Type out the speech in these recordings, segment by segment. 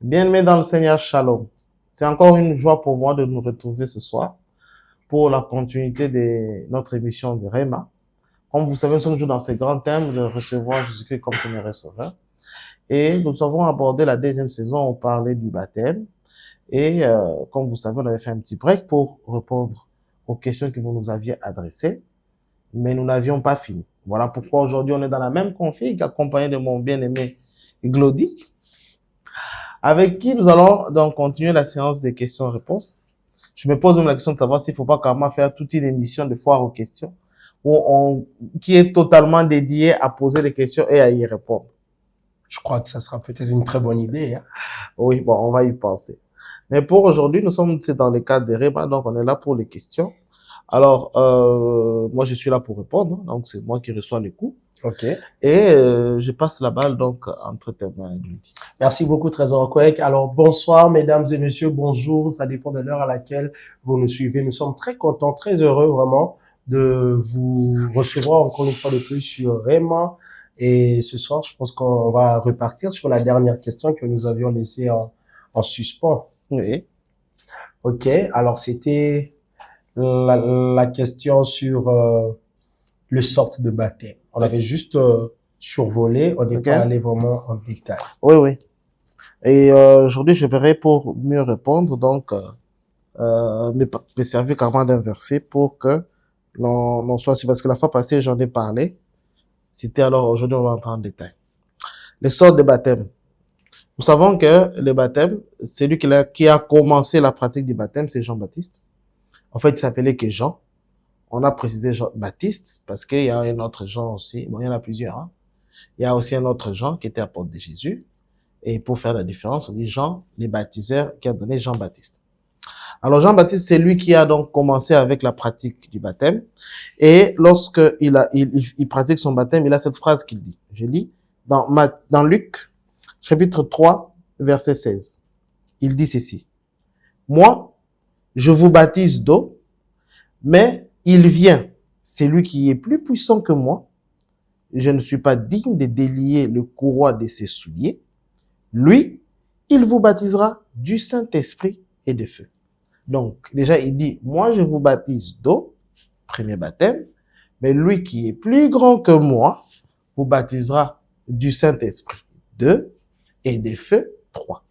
Bien-aimés dans le Seigneur, Shalom. C'est encore une joie pour moi de nous retrouver ce soir pour la continuité de notre émission de Réma. Comme vous savez, nous sommes toujours dans ce grand thème de recevoir Jésus-Christ comme Seigneur et Sauveur. Et nous avons abordé la deuxième saison, on parlait du baptême. Et comme vous savez, on avait fait un petit break pour répondre aux questions que vous nous aviez adressées, mais nous n'avions pas fini. Voilà pourquoi aujourd'hui on est dans la même config, accompagné de mon bien-aimé Glody, avec qui nous allons donc continuer la séance des questions-réponses. Je me pose même la question de savoir s'il ne faut pas carrément faire toute une émission de foire aux questions, qui est totalement dédiée à poser des questions et à y répondre. Je crois que ça sera peut-être une très bonne idée. Hein? Oui, bon, on va y penser. Mais pour aujourd'hui, nous sommes dans le cadre des Réma, donc on est là pour les questions. Alors, moi, je suis là pour répondre, donc c'est moi qui reçois les coups. Ok. Et je passe la balle donc entre tes mains, Glody. Merci beaucoup, Trésor Kwek. Alors, bonsoir, mesdames et messieurs, bonjour. Ça dépend de l'heure à laquelle vous nous suivez. Nous sommes très contents, très heureux vraiment de vous recevoir encore une fois de plus sur Réma. Et ce soir, je pense qu'on va repartir sur la dernière question que nous avions laissée en suspens. Oui. Ok. Alors, c'était la question sur le sort de baptême. On avait juste survolé, on n'est pas allé vraiment en détail. Oui, oui. Et aujourd'hui, je verrai pour mieux répondre, donc me servir carrément d'un verset pour que l'on soit sûr. Parce que la fois passée, j'en ai parlé. C'était alors, aujourd'hui, on va entrer en détail. Les sortes de baptême. Nous savons que le baptême, celui qui a commencé la pratique du baptême, c'est Jean-Baptiste. En fait, il s'appelait que Jean. On a précisé Jean-Baptiste parce qu'il y a un autre Jean aussi. Bon, il y en a plusieurs. Hein. Il y a aussi un autre Jean qui était apôtre de Jésus. Et pour faire la différence, on dit Jean, les baptiseurs, qui a donné Jean-Baptiste. Alors, Jean-Baptiste, c'est lui qui a donc commencé avec la pratique du baptême. Et lorsque il pratique son baptême, il a cette phrase qu'il dit. Je lis dans Luc, chapitre 3, verset 16. Il dit ceci. Moi, je vous baptise d'eau, mais il vient, c'est lui qui est plus puissant que moi. Je ne suis pas digne de délier le courroie de ses souliers. Lui, il vous baptisera du Saint-Esprit et de feu. Donc, déjà, il dit, moi, je vous baptise d'eau, premier baptême, mais lui qui est plus grand que moi, vous baptisera du Saint-Esprit, 2, et de feu, 3.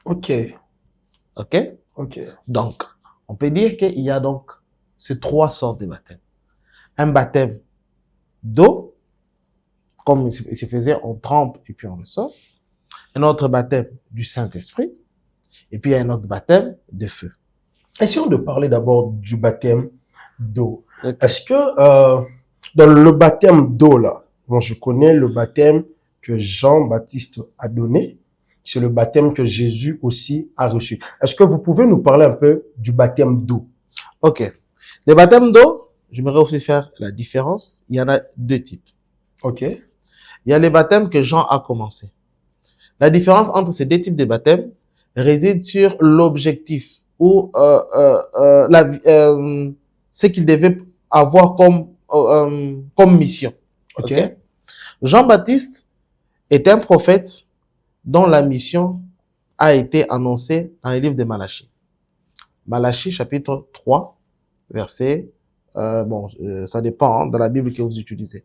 Ok. Ok? Ok. Donc, on peut dire qu'il y a donc ces 3 sortes de baptêmes. Un baptême d'eau, comme il se faisait, on trempe et puis on le sort. Un autre baptême du Saint-Esprit. Et puis, un autre baptême de feu. Essayons de parler d'abord du baptême d'eau. Okay. Est-ce que dans le baptême d'eau, là, bon, je connais le baptême que Jean-Baptiste a donné. C'est le baptême que Jésus aussi a reçu. Est-ce que vous pouvez nous parler un peu du baptême d'eau? Ok. Le baptême d'eau, j'aimerais aussi faire la différence. Il y en a 2 types. Ok. Il y a les baptêmes que Jean a commencé. La différence entre ces 2 types de baptêmes réside sur l'objectif ou ce qu'il devait avoir comme mission. Okay. Jean-Baptiste est un prophète dont la mission a été annoncée dans le livre de Malachie. Malachie chapitre 3, verset, ça dépend dans la Bible que vous utilisez.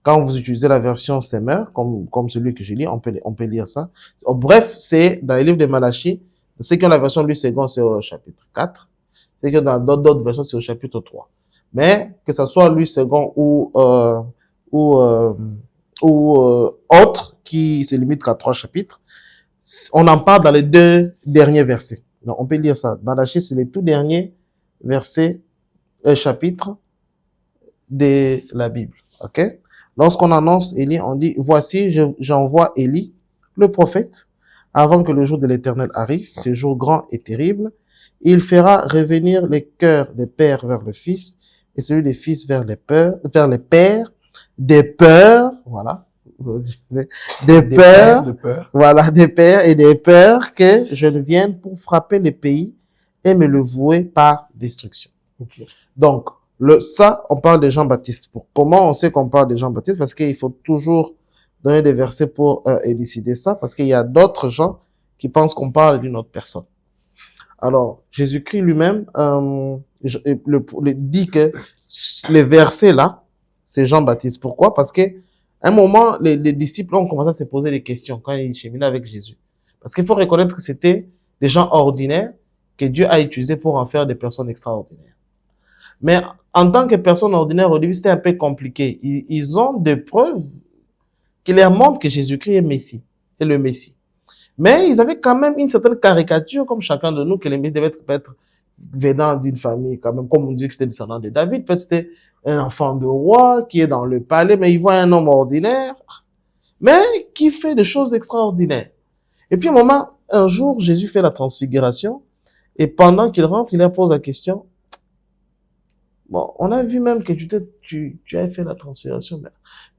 Quand vous utilisez la version Semeur, comme celui que j'ai lu, on peut lire ça. Bref, c'est dans le livre de Malachie. Ceux qui ont la version Louis II, c'est au chapitre 4. Ceux qui ont dans d'autres versions, c'est au chapitre 3. Mais, que ce soit Louis II ou autre, qui se limite qu'à 3 chapitres, on en parle dans les 2 derniers versets. Donc, on peut lire ça. Malachie, c'est les tout derniers versets, chapitres de la Bible. Ok? Lorsqu'on annonce Élie, on dit, voici, j'envoie Élie, le prophète, avant que le jour de l'Éternel arrive, ce jour grand et terrible. Il fera revenir les cœurs des pères vers le fils, et celui des fils vers les pères, des peurs, voilà, des peurs, voilà, des pères et des peurs que je ne vienne pour frapper le pays et me le vouer par destruction. Okay. Donc, ça, on parle de Jean-Baptiste. Comment on sait qu'on parle de Jean-Baptiste? Parce qu'il faut toujours donner des versets pour élucider ça, parce qu'il y a d'autres gens qui pensent qu'on parle d'une autre personne. Alors, Jésus-Christ lui-même dit que les versets là, c'est Jean-Baptiste. Pourquoi? Parce qu'à un moment, les disciples ont commencé à se poser des questions quand ils cheminaient avec Jésus. Parce qu'il faut reconnaître que c'était des gens ordinaires que Dieu a utilisés pour en faire des personnes extraordinaires. Mais en tant que personnes ordinaires, au début, c'était un peu compliqué. Ils ont des preuves qui leur montrent que Jésus-Christ est le Messie. Mais ils avaient quand même une certaine caricature, comme chacun de nous, que le Messie devait être venant d'une famille, quand même, comme on dit que c'était descendant de David. Peut-être c'était un enfant de roi qui est dans le palais, mais ils voient un homme ordinaire, mais qui fait des choses extraordinaires. Et puis, un jour, Jésus fait la transfiguration, et pendant qu'il rentre, il leur pose la question, bon, on a vu même que tu as fait la transfiguration,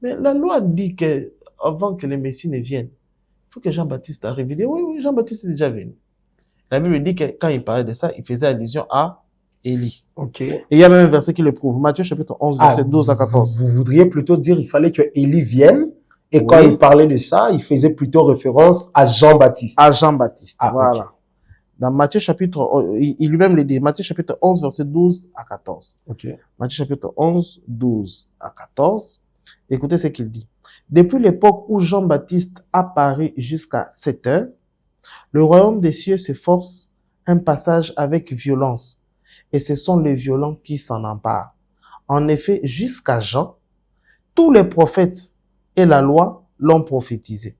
mais la loi dit que avant que le Messie ne vienne, il faut que Jean-Baptiste arrive. Il dit, oui, Jean-Baptiste est déjà venu. La Bible dit que quand il parlait de ça, il faisait allusion à Élie. Ok. Et il y a même un verset qui le prouve. Matthieu chapitre 11, verset 12 à 14. Vous voudriez plutôt dire qu'il fallait que Élie vienne, et quand Oui. il parlait de ça, il faisait plutôt référence à Jean-Baptiste. À Jean-Baptiste, voilà. Ok. Dans Matthieu chapitre, il lui-même le dit, Matthieu chapitre 11, verset 12 à 14. Ok. Matthieu chapitre 11, 12 à 14. Écoutez ce qu'il dit. Depuis l'époque où Jean-Baptiste apparut jusqu'à cette heure, le royaume des cieux s'efforce un passage avec violence, et ce sont les violents qui s'en emparent. En effet, jusqu'à Jean, tous les prophètes et la loi l'ont prophétisé.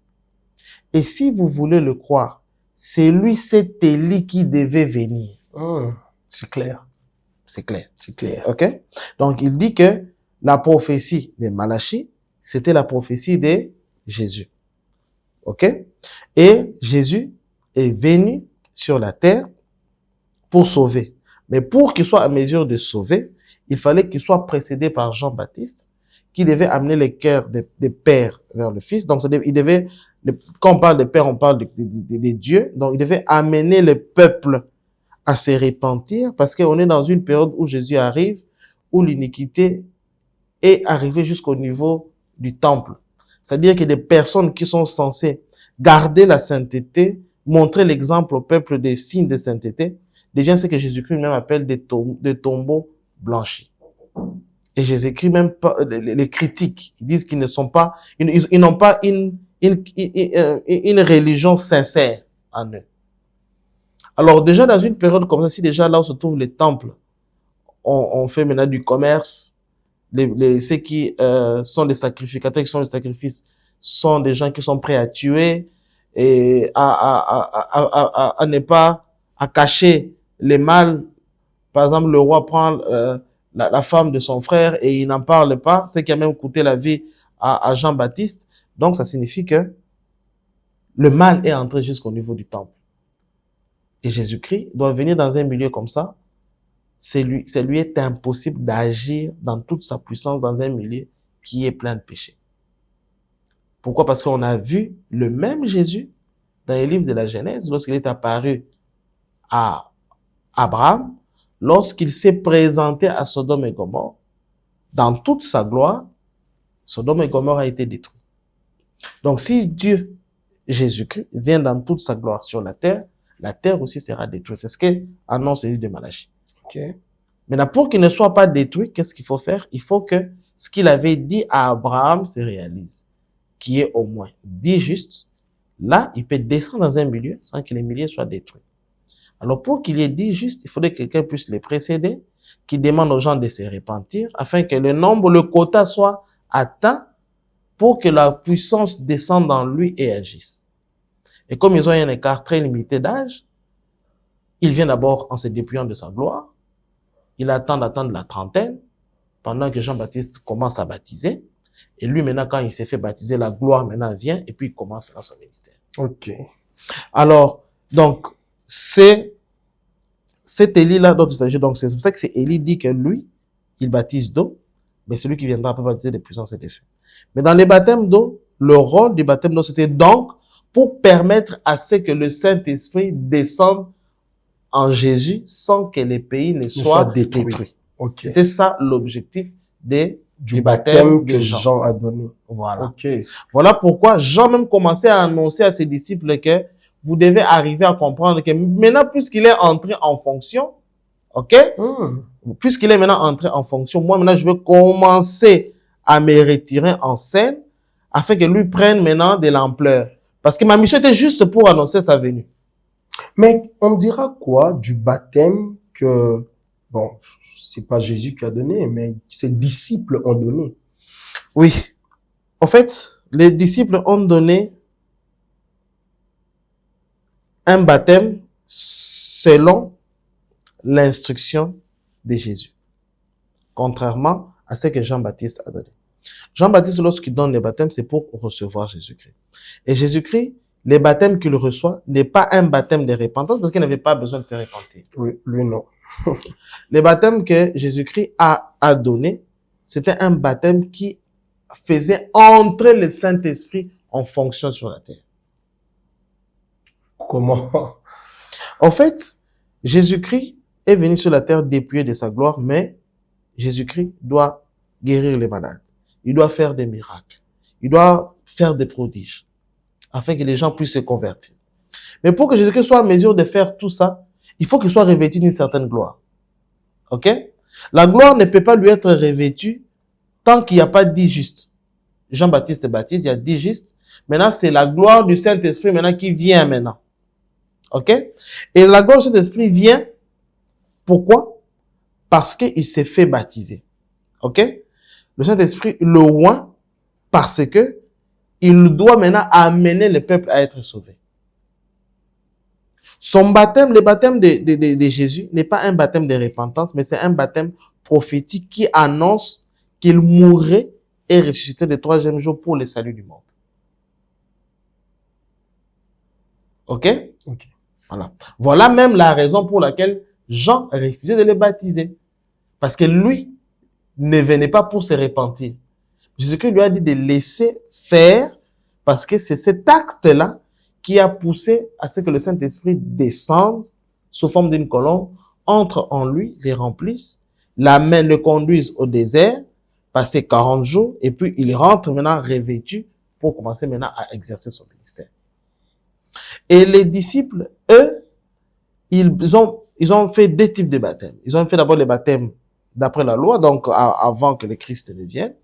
Et si vous voulez le croire, c'est lui, cet Élie qui devait venir. C'est clair. C'est clair. C'est clair. Ok? Donc, il dit que la prophétie de Malachie, c'était la prophétie de Jésus. Ok? Et Jésus est venu sur la terre pour sauver. Mais pour qu'il soit à mesure de sauver, il fallait qu'il soit précédé par Jean-Baptiste, qui devait amener les cœurs des pères vers le Fils. Donc, il devait, quand on parle de père, on parle de Dieu. Donc, il devait amener le peuple à se repentir, parce qu'on est dans une période où Jésus arrive, où l'iniquité est arrivée jusqu'au niveau du temple. C'est-à-dire que des personnes qui sont censées garder la sainteté, montrer l'exemple au peuple des signes de sainteté, deviennent ce que Jésus-Christ même appelle des tombeaux blanchis. Et Jésus-Christ même les critiques. Ils disent qu'ils ne sont pas, ils n'ont pas une religion sincère en eux. Alors déjà dans une période comme ça, si déjà là où se trouvent les temples, on fait maintenant du commerce, ceux qui sont des sacrificateurs, qui sont des sacrifices, sont des gens qui sont prêts à tuer et à ne pas, à cacher les mal. Par exemple, le roi prend la femme de son frère et il n'en parle pas, ce qui a même coûté la vie à Jean-Baptiste. Donc ça signifie que le mal est entré jusqu'au niveau du temple. Et Jésus-Christ doit venir dans un milieu comme ça. C'est lui est impossible d'agir dans toute sa puissance dans un milieu qui est plein de péchés. Pourquoi? Parce qu'on a vu le même Jésus dans les livres de la Genèse, lorsqu'il est apparu à Abraham, lorsqu'il s'est présenté à Sodome et Gomorrhe, dans toute sa gloire, Sodome et Gomorrhe a été détruit. Donc si Dieu, Jésus-Christ, vient dans toute sa gloire sur la terre aussi sera détruite. C'est ce qu'annonce le livre de Malachie. Okay. Maintenant, pour qu'il ne soit pas détruit, qu'est-ce qu'il faut faire? Il faut que ce qu'il avait dit à Abraham se réalise, qui est au moins dit juste. Là, il peut descendre dans un milieu sans que les milieux soient détruits. Alors, pour qu'il y ait dit juste, il faudrait que quelqu'un puisse les précéder, qui demande aux gens de se repentir, afin que le quota soit atteint pour que la puissance descende en lui et agisse. Et comme ils ont un écart très limité d'âge, il vient d'abord en se dépouillant de sa gloire. Il attend d'atteindre la trentaine, pendant que Jean-Baptiste commence à baptiser. Et lui, maintenant, quand il s'est fait baptiser, la gloire maintenant vient, et puis il commence maintenant son ministère. Ok. Alors, donc, c'est cet Élie-là dont il s'agit. Donc, c'est pour ça que c'est Élie dit que lui, il baptise d'eau, mais celui qui viendra peut baptiser de puissance et d'effet. Mais dans les baptêmes d'eau, le rôle du baptême d'eau, c'était donc pour permettre à ce que le Saint-Esprit descende en Jésus sans que les pays ne soient détruits. Okay. C'était ça l'objectif du baptême que Jean a donné. Voilà. Okay. Voilà pourquoi Jean même commençait à annoncer à ses disciples que vous devez arriver à comprendre que maintenant, puisqu'il est entré en fonction, ok? Puisqu'il est maintenant entré en fonction, moi maintenant, je veux commencer à me retirer en scène afin que lui prenne maintenant de l'ampleur. Parce que ma mission était juste pour annoncer sa venue. Mais on dira quoi du baptême que, bon, c'est pas Jésus qui a donné, mais ses disciples ont donné? Oui. En fait, les disciples ont donné un baptême selon l'instruction de Jésus. Contrairement à ce que Jean-Baptiste a donné. Jean-Baptiste, lorsqu'il donne le baptême, c'est pour recevoir Jésus-Christ. Et Jésus-Christ, le baptême qu'il reçoit n'est pas un baptême de repentance parce qu'il n'avait pas besoin de se repentir. Oui, lui non. Le baptême que Jésus-Christ a donné, c'était un baptême qui faisait entrer le Saint-Esprit en fonction sur la terre. Comment? En fait, Jésus-Christ est venu sur la terre dépouillé de sa gloire, mais Jésus-Christ doit guérir les malades. Il doit faire des miracles. Il doit faire des prodiges afin que les gens puissent se convertir. Mais pour que Jésus-Christ soit en mesure de faire tout ça, il faut qu'il soit revêtu d'une certaine gloire. Ok? La gloire ne peut pas lui être revêtue tant qu'il n'y a pas 10 justes. Jean-Baptiste baptise, il y a 10 justes. Maintenant, c'est la gloire du Saint-Esprit maintenant qui vient maintenant. Ok? Et la gloire du Saint-Esprit vient, pourquoi? Parce qu'il s'est fait baptiser. Ok? Le Saint-Esprit le oint parce que il doit maintenant amener le peuple à être sauvé. Son baptême, le baptême de Jésus n'est pas un baptême de repentance, mais c'est un baptême prophétique qui annonce qu'il mourrait et ressuscité le 3e jour pour le salut du monde. Ok? Ok. Voilà. Voilà même la raison pour laquelle Jean refusait de le baptiser. Parce que lui ne venait pas pour se repentir. Jésus-Christ lui a dit de laisser faire parce que c'est cet acte-là qui a poussé à ce que le Saint-Esprit descende sous forme d'une colombe, entre en lui, les remplisse, l'amène, le conduise au désert, passer 40 jours, et puis il rentre maintenant revêtu pour commencer maintenant à exercer son ministère. Et les disciples, eux, ils ont fait 2 types de baptêmes. Ils ont fait d'abord le baptême d'après la loi, donc avant que le Christ ne vienne.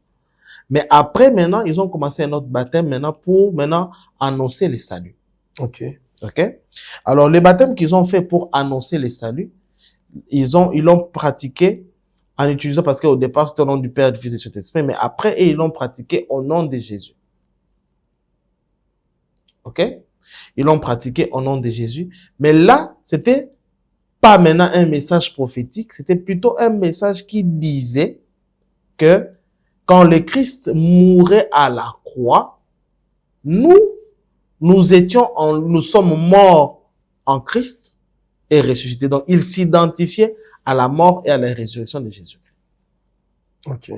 Mais après, maintenant, ils ont commencé un autre baptême maintenant pour maintenant annoncer le salut. Ok. Ok? Alors, les baptêmes qu'ils ont fait pour annoncer le salut, ils l'ont pratiqué en utilisant, parce qu'au départ, c'était au nom du Père, du Fils et du Saint-Esprit, mais après, ils l'ont pratiqué au nom de Jésus. Ok? Ils l'ont pratiqué au nom de Jésus. Mais là, c'était pas maintenant un message prophétique, c'était plutôt un message qui disait que quand le Christ mourait à la croix, nous sommes morts en Christ et ressuscités. Donc, il s'identifiait à la mort et à la résurrection de Jésus. Ok.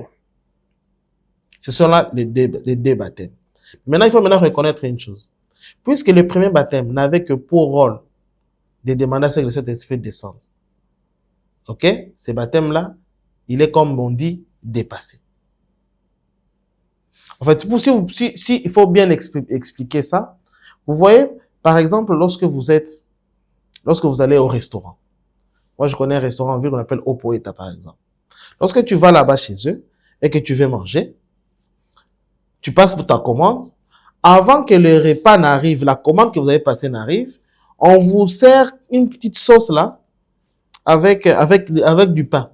Ce sont là les deux baptêmes. Maintenant, il faut maintenant reconnaître une chose. Puisque le premier baptême n'avait que pour rôle de demander à ce que le Saint-Esprit descende. Ok? Ce baptême-là, il est, comme on dit, dépassé. En fait, si il faut bien expliquer ça, vous voyez, par exemple, lorsque vous allez au restaurant. Moi, je connais un restaurant en ville qu'on appelle Opoeta, par exemple. Lorsque tu vas là-bas chez eux et que tu veux manger, tu passes pour ta commande. Avant que le repas n'arrive, la commande que vous avez passée n'arrive, on vous sert une petite sauce là avec du pain.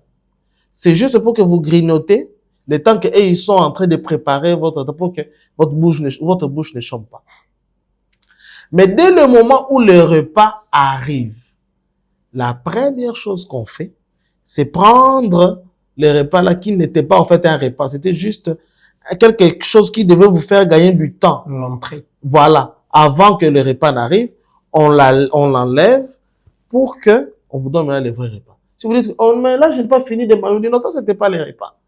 C'est juste pour que vous grignotez le temps qu'eux, ils sont en train de préparer pour que votre bouche ne chôme pas. Mais dès le moment où le repas arrive, la première chose qu'on fait, c'est prendre le repas là qui n'était pas en fait un repas. C'était juste quelque chose qui devait vous faire gagner du temps. L'entrée. Voilà. Avant que le repas n'arrive, on l'enlève pour que on vous donne maintenant le vrai repas. Si vous dites, oh, mais là, je n'ai pas fini de manger. Non, ça, c'était pas les repas.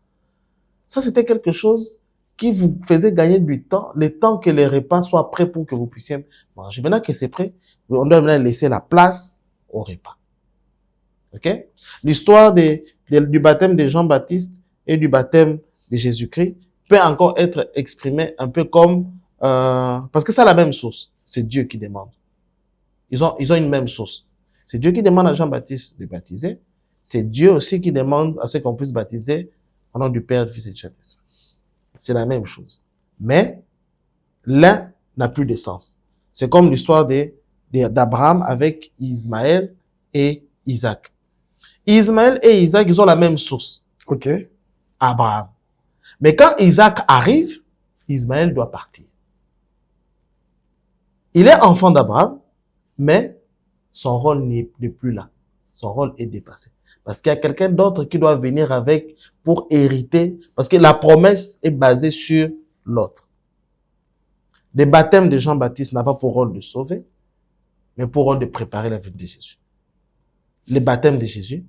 Ça, c'était quelque chose qui vous faisait gagner du temps, le temps que les repas soient prêts pour que vous puissiez manger. Maintenant que c'est prêt, on doit maintenant laisser la place au repas. Ok? L'histoire du baptême de Jean-Baptiste et du baptême de Jésus-Christ peut encore être exprimée un peu comme, parce que c'est la même source. C'est Dieu qui demande. Ils ont une même source. C'est Dieu qui demande à Jean-Baptiste de baptiser. C'est Dieu aussi qui demande à ce qu'on puisse baptiser au nom du Père, du Fils et du Saint-Esprit. C'est la même chose. Mais l'un n'a plus de sens. C'est comme l'histoire d'Abraham avec Ismaël et Isaac. Ismaël et Isaac, ils ont la même source. Ok. Abraham. Mais quand Isaac arrive, Ismaël doit partir. Il est enfant d'Abraham, mais son rôle n'est plus là. Son rôle est dépassé. Parce qu'il y a quelqu'un d'autre qui doit venir avec pour hériter, parce que la promesse est basée sur l'autre. Le baptême de Jean-Baptiste n'a pas pour rôle de sauver, mais pour rôle de préparer la venue de Jésus. Le baptême de Jésus,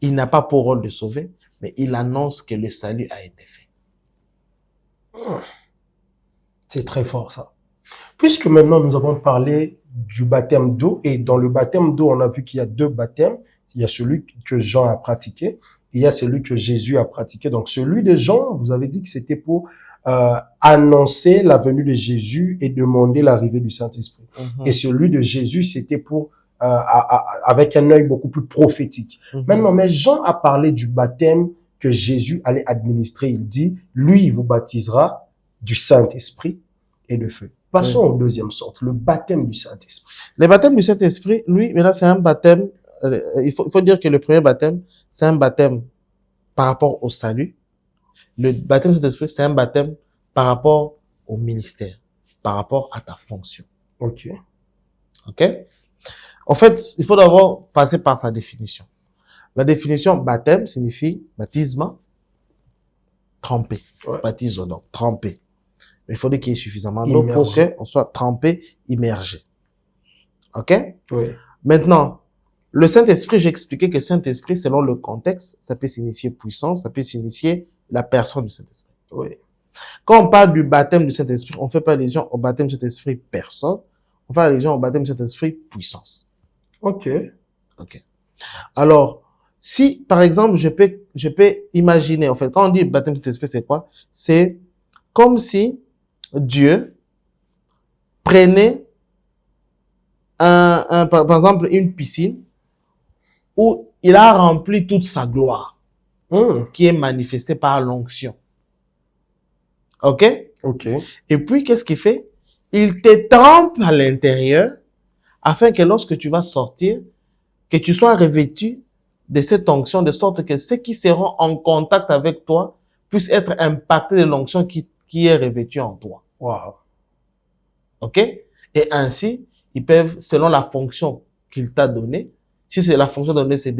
il n'a pas pour rôle de sauver, mais il annonce que le salut a été fait. C'est très fort, ça. Puisque maintenant, nous avons parlé du baptême d'eau, et dans le baptême d'eau, on a vu qu'il y a deux baptêmes. Il y a celui que Jean a pratiqué, et il y a celui que Jésus a pratiqué. Donc, celui de Jean, vous avez dit que c'était pour annoncer la venue de Jésus et demander l'arrivée du Saint-Esprit. Et celui de Jésus, c'était pour avec un œil beaucoup plus prophétique. Maintenant, mais Jean a parlé du baptême que Jésus allait administrer. Il dit, lui, il vous baptisera du Saint-Esprit et de feu. Passons au deuxième sorte, le baptême du Saint-Esprit. Le baptême du Saint-Esprit, lui, mais là, c'est un baptême, il faut dire que le premier baptême, c'est un baptême par rapport au salut. Le baptême du Saint-Esprit, c'est un baptême par rapport au ministère, par rapport à ta fonction. Ok. Ok? En fait, il faut d'abord passer par sa définition. La définition baptême signifie baptisme, trempé. Ouais. Baptisme, donc trempé. Mais il faudrait qu'il y ait suffisamment d'eau pour qu'on soit trempé, immergé. Ok? Oui. Maintenant, le Saint-Esprit, j'ai expliqué que Saint-Esprit, selon le contexte, ça peut signifier puissance, ça peut signifier la personne du Saint-Esprit. Oui. Quand on parle du baptême du Saint-Esprit, on fait pas allusion au baptême du Saint-Esprit personne, on fait allusion au baptême du Saint-Esprit puissance. Ok. Ok. Alors, si, par exemple, je peux imaginer, en fait, quand on dit baptême du Saint-Esprit, c'est quoi? C'est comme si Dieu prenait par exemple, une piscine où il a rempli toute sa gloire, qui est manifestée par l'onction. Ok? Ok. Et puis, qu'est-ce qu'il fait? Il te trempe à l'intérieur afin que lorsque tu vas sortir, que tu sois revêtu de cette onction, de sorte que ceux qui seront en contact avec toi puissent être impactés de l'onction qui est revêtue en toi. Wow. Ok? Et ainsi, ils peuvent, selon la fonction qu'il t'a donnée, si c'est la fonction donnée, c'est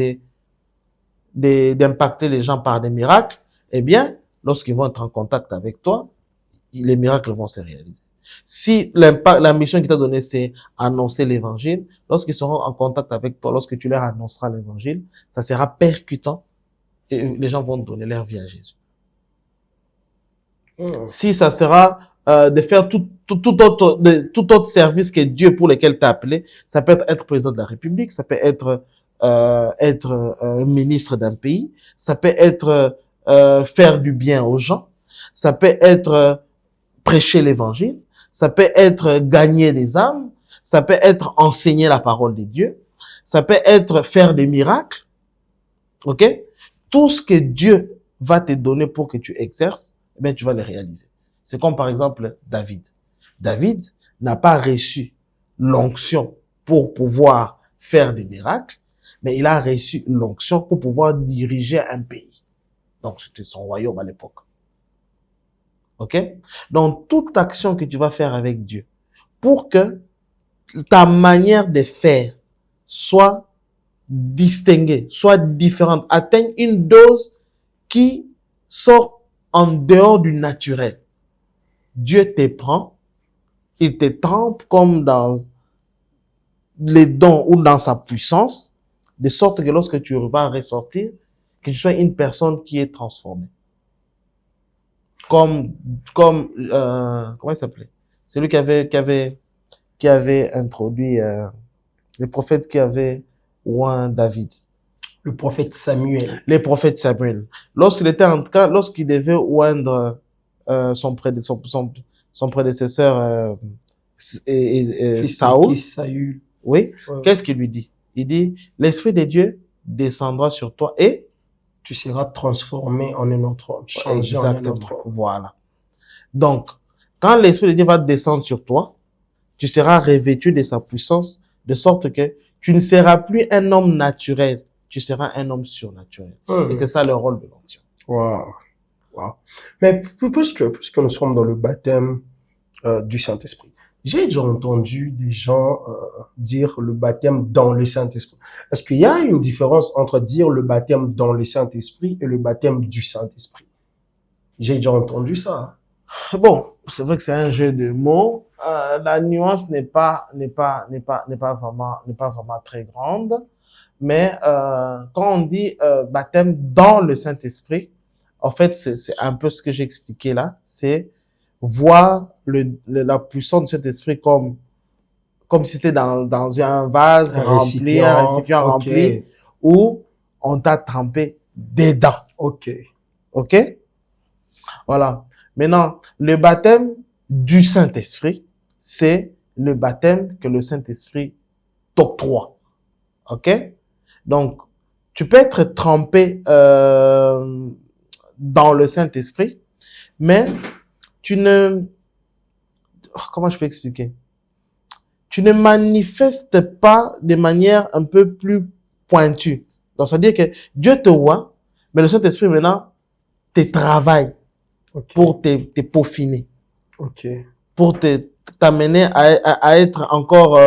d'impacter les gens par des miracles, eh bien, lorsqu'ils vont être en contact avec toi, les miracles vont se réaliser. Si la mission qu'il t'a donnée, c'est annoncer l'évangile, lorsqu'ils seront en contact avec toi, lorsque tu leur annonceras l'évangile, ça sera percutant et les gens vont donner leur vie à Jésus. Si ça sera de faire tout autre service que Dieu pour lequel t'as appelé, ça peut être président de la République, ça peut être ministre d'un pays, ça peut être faire du bien aux gens, ça peut être prêcher l'évangile, ça peut être gagner les âmes, ça peut être enseigner la parole de Dieu, ça peut être faire des miracles, ok? Tout ce que Dieu va te donner pour que tu exerces, eh bien, tu vas le réaliser. C'est comme par exemple David. David n'a pas reçu l'onction pour pouvoir faire des miracles, mais il a reçu l'onction pour pouvoir diriger un pays. Donc, c'était son royaume à l'époque. Ok? Donc, toute action que tu vas faire avec Dieu, pour que ta manière de faire soit distinguée, soit différente, atteigne une dose qui sort en dehors du naturel. Dieu te prend, il te trempe comme dans les dons ou dans sa puissance, de sorte que lorsque tu vas ressortir, que tu sois une personne qui est transformée. Comment il s'appelait? C'est lui qui avait introduit les prophètes qui avaient oint David. Le prophète Samuel. Les prophètes Samuel. Lorsqu'il était en tout cas, lorsqu'il devait oindre son prédécesseur Saül. Oui. Ouais. Qu'est-ce qu'il lui dit? Il dit, l'Esprit de Dieu descendra sur toi et Tu seras transformé en un autre homme, changé en un exactement. autre homme. Voilà. Donc, quand l'Esprit de Dieu va descendre sur toi, tu seras revêtu de sa puissance, de sorte que tu ne seras plus un homme naturel, tu seras un homme surnaturel. Et c'est ça le rôle de l'onction. Wow. Wow. Mais puisque nous sommes dans le baptême du Saint-Esprit, j'ai déjà entendu des gens dire le baptême dans le Saint-Esprit. Est-ce qu'il y a une différence entre dire le baptême dans le Saint-Esprit et le baptême du Saint-Esprit? J'ai déjà entendu ça. Bon, c'est vrai que c'est un jeu de mots. La nuance n'est pas vraiment très grande. Mais quand on dit baptême dans le Saint-Esprit, en fait, c'est un peu ce que j'ai expliqué là. C'est voir la puissance du Saint-Esprit comme si c'était dans un vase Un rempli, un récipient ok. rempli, où on t'a trempé dedans. Ok. OK? Voilà. Maintenant, le baptême du Saint-Esprit, c'est le baptême que le Saint-Esprit t'octroie. OK? Donc, tu peux être trempé dans le Saint-Esprit, mais tu ne... Comment je peux expliquer? Tu ne manifestes pas de manière un peu plus pointue. Donc, ça veut dire que Dieu te voit, mais le Saint-Esprit maintenant te travaille pour te peaufiner, pour t'amener à être encore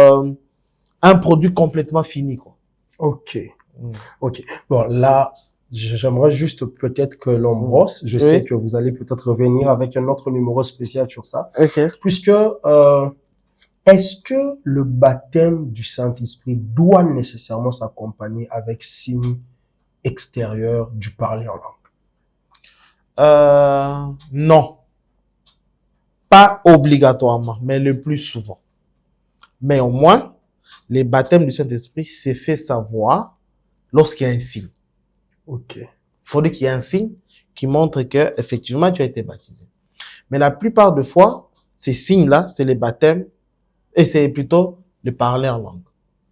un produit complètement fini, quoi. Ok. Ok. Bon, là, j'aimerais juste peut-être que l'on brosse. Je sais que vous allez peut-être revenir avec un autre numéro spécial sur ça. Puisque, est-ce que le baptême du Saint-Esprit doit nécessairement s'accompagner avec signe extérieur du parler en langue? Non. Pas obligatoirement, mais le plus souvent. Mais au moins, les baptêmes du Saint-Esprit, c'est fait savoir lorsqu'il y a un signe. Ok. Il faudrait qu'il y ait un signe qui montre que effectivement tu as été baptisé. Mais la plupart des fois, ces signes-là, c'est les baptêmes et c'est plutôt le parler en langue.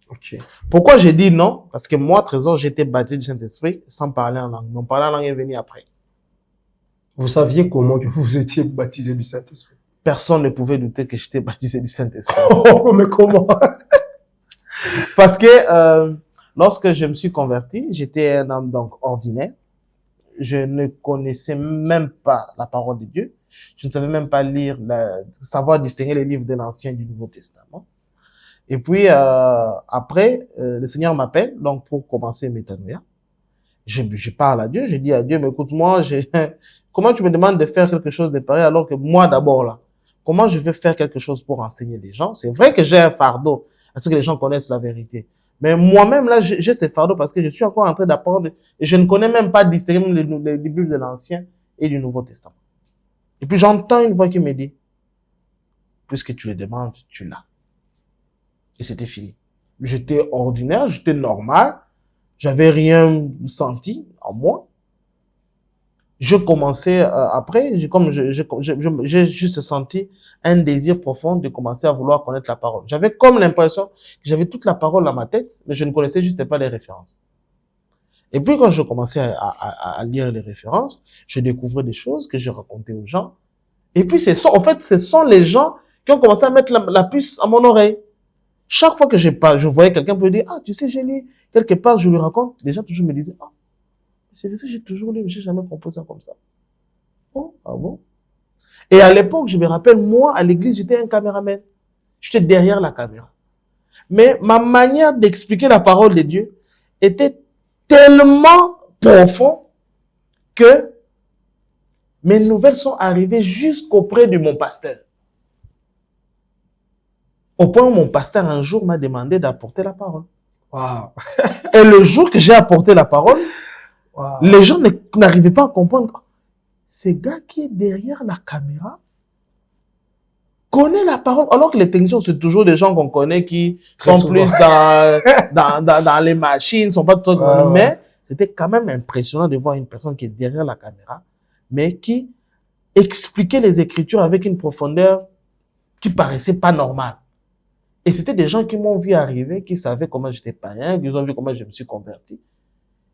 Ok. Pourquoi j'ai dit non? Parce que moi, Trésor, j'ai été baptisé du Saint-Esprit sans parler en langue. Mon parler en langue est venu après. Vous saviez comment que vous étiez baptisé du Saint-Esprit? Personne ne pouvait douter que j'étais baptisé du Saint-Esprit. Oh, mais comment? Parce que lorsque je me suis converti, j'étais un homme donc ordinaire. Je ne connaissais même pas la parole de Dieu. Je ne savais même pas lire, savoir distinguer les livres de l'Ancien et du Nouveau Testament. Et puis après, le Seigneur m'appelle donc pour commencer Métanoïa. Je parle à Dieu, je dis à Dieu, mais écoute-moi, comment tu me demandes de faire quelque chose de pareil alors que moi d'abord là, comment je vais faire quelque chose pour enseigner les gens? C'est vrai que j'ai un fardeau, à ce que les gens connaissent la vérité. Mais moi-même là, j'ai ce fardeau parce que je suis encore en train d'apprendre et je ne connais même pas distinguer les Bibles de l'Ancien et du Nouveau Testament. Et puis j'entends une voix qui me dit, puisque tu le demandes, tu l'as. Et c'était fini. J'étais ordinaire, j'étais normal, j'avais rien senti en moi. Je commençais après, j'ai juste senti un désir profond de commencer à vouloir connaître la parole. J'avais comme l'impression que j'avais toute la parole dans ma tête, mais je ne connaissais juste pas les références. Et puis quand je commençais à lire les références, je découvrais des choses que je racontais aux gens. Et puis en fait, ce sont les gens qui ont commencé à mettre la puce à mon oreille. Chaque fois que je voyais quelqu'un pour dire, ah, tu sais, j'ai lu quelque part, je lui raconte, les gens toujours me disaient, ah, c'est vrai que j'ai toujours lu, mais j'ai jamais compris ça comme ça. Oh, ah bon? Et à l'époque, je me rappelle, moi, à l'église, j'étais un caméraman. J'étais derrière la caméra. Mais ma manière d'expliquer la parole de Dieu était tellement profonde que mes nouvelles sont arrivées jusqu'auprès de mon pasteur. Au point où mon pasteur, un jour, m'a demandé d'apporter la parole. Wow. Et le jour que j'ai apporté la parole, les gens n'arrivaient pas à comprendre. Ce gars qui est derrière la caméra connaît la parole, alors que les techniciens, c'est toujours des gens qu'on connaît qui sont plus dans les machines, sont pas trop mais c'était quand même impressionnant de voir une personne qui est derrière la caméra, mais qui expliquait les Écritures avec une profondeur qui paraissait pas normale. Et c'était des gens qui m'ont vu arriver, qui savaient comment j'étais païen, qui ont vu comment je me suis converti.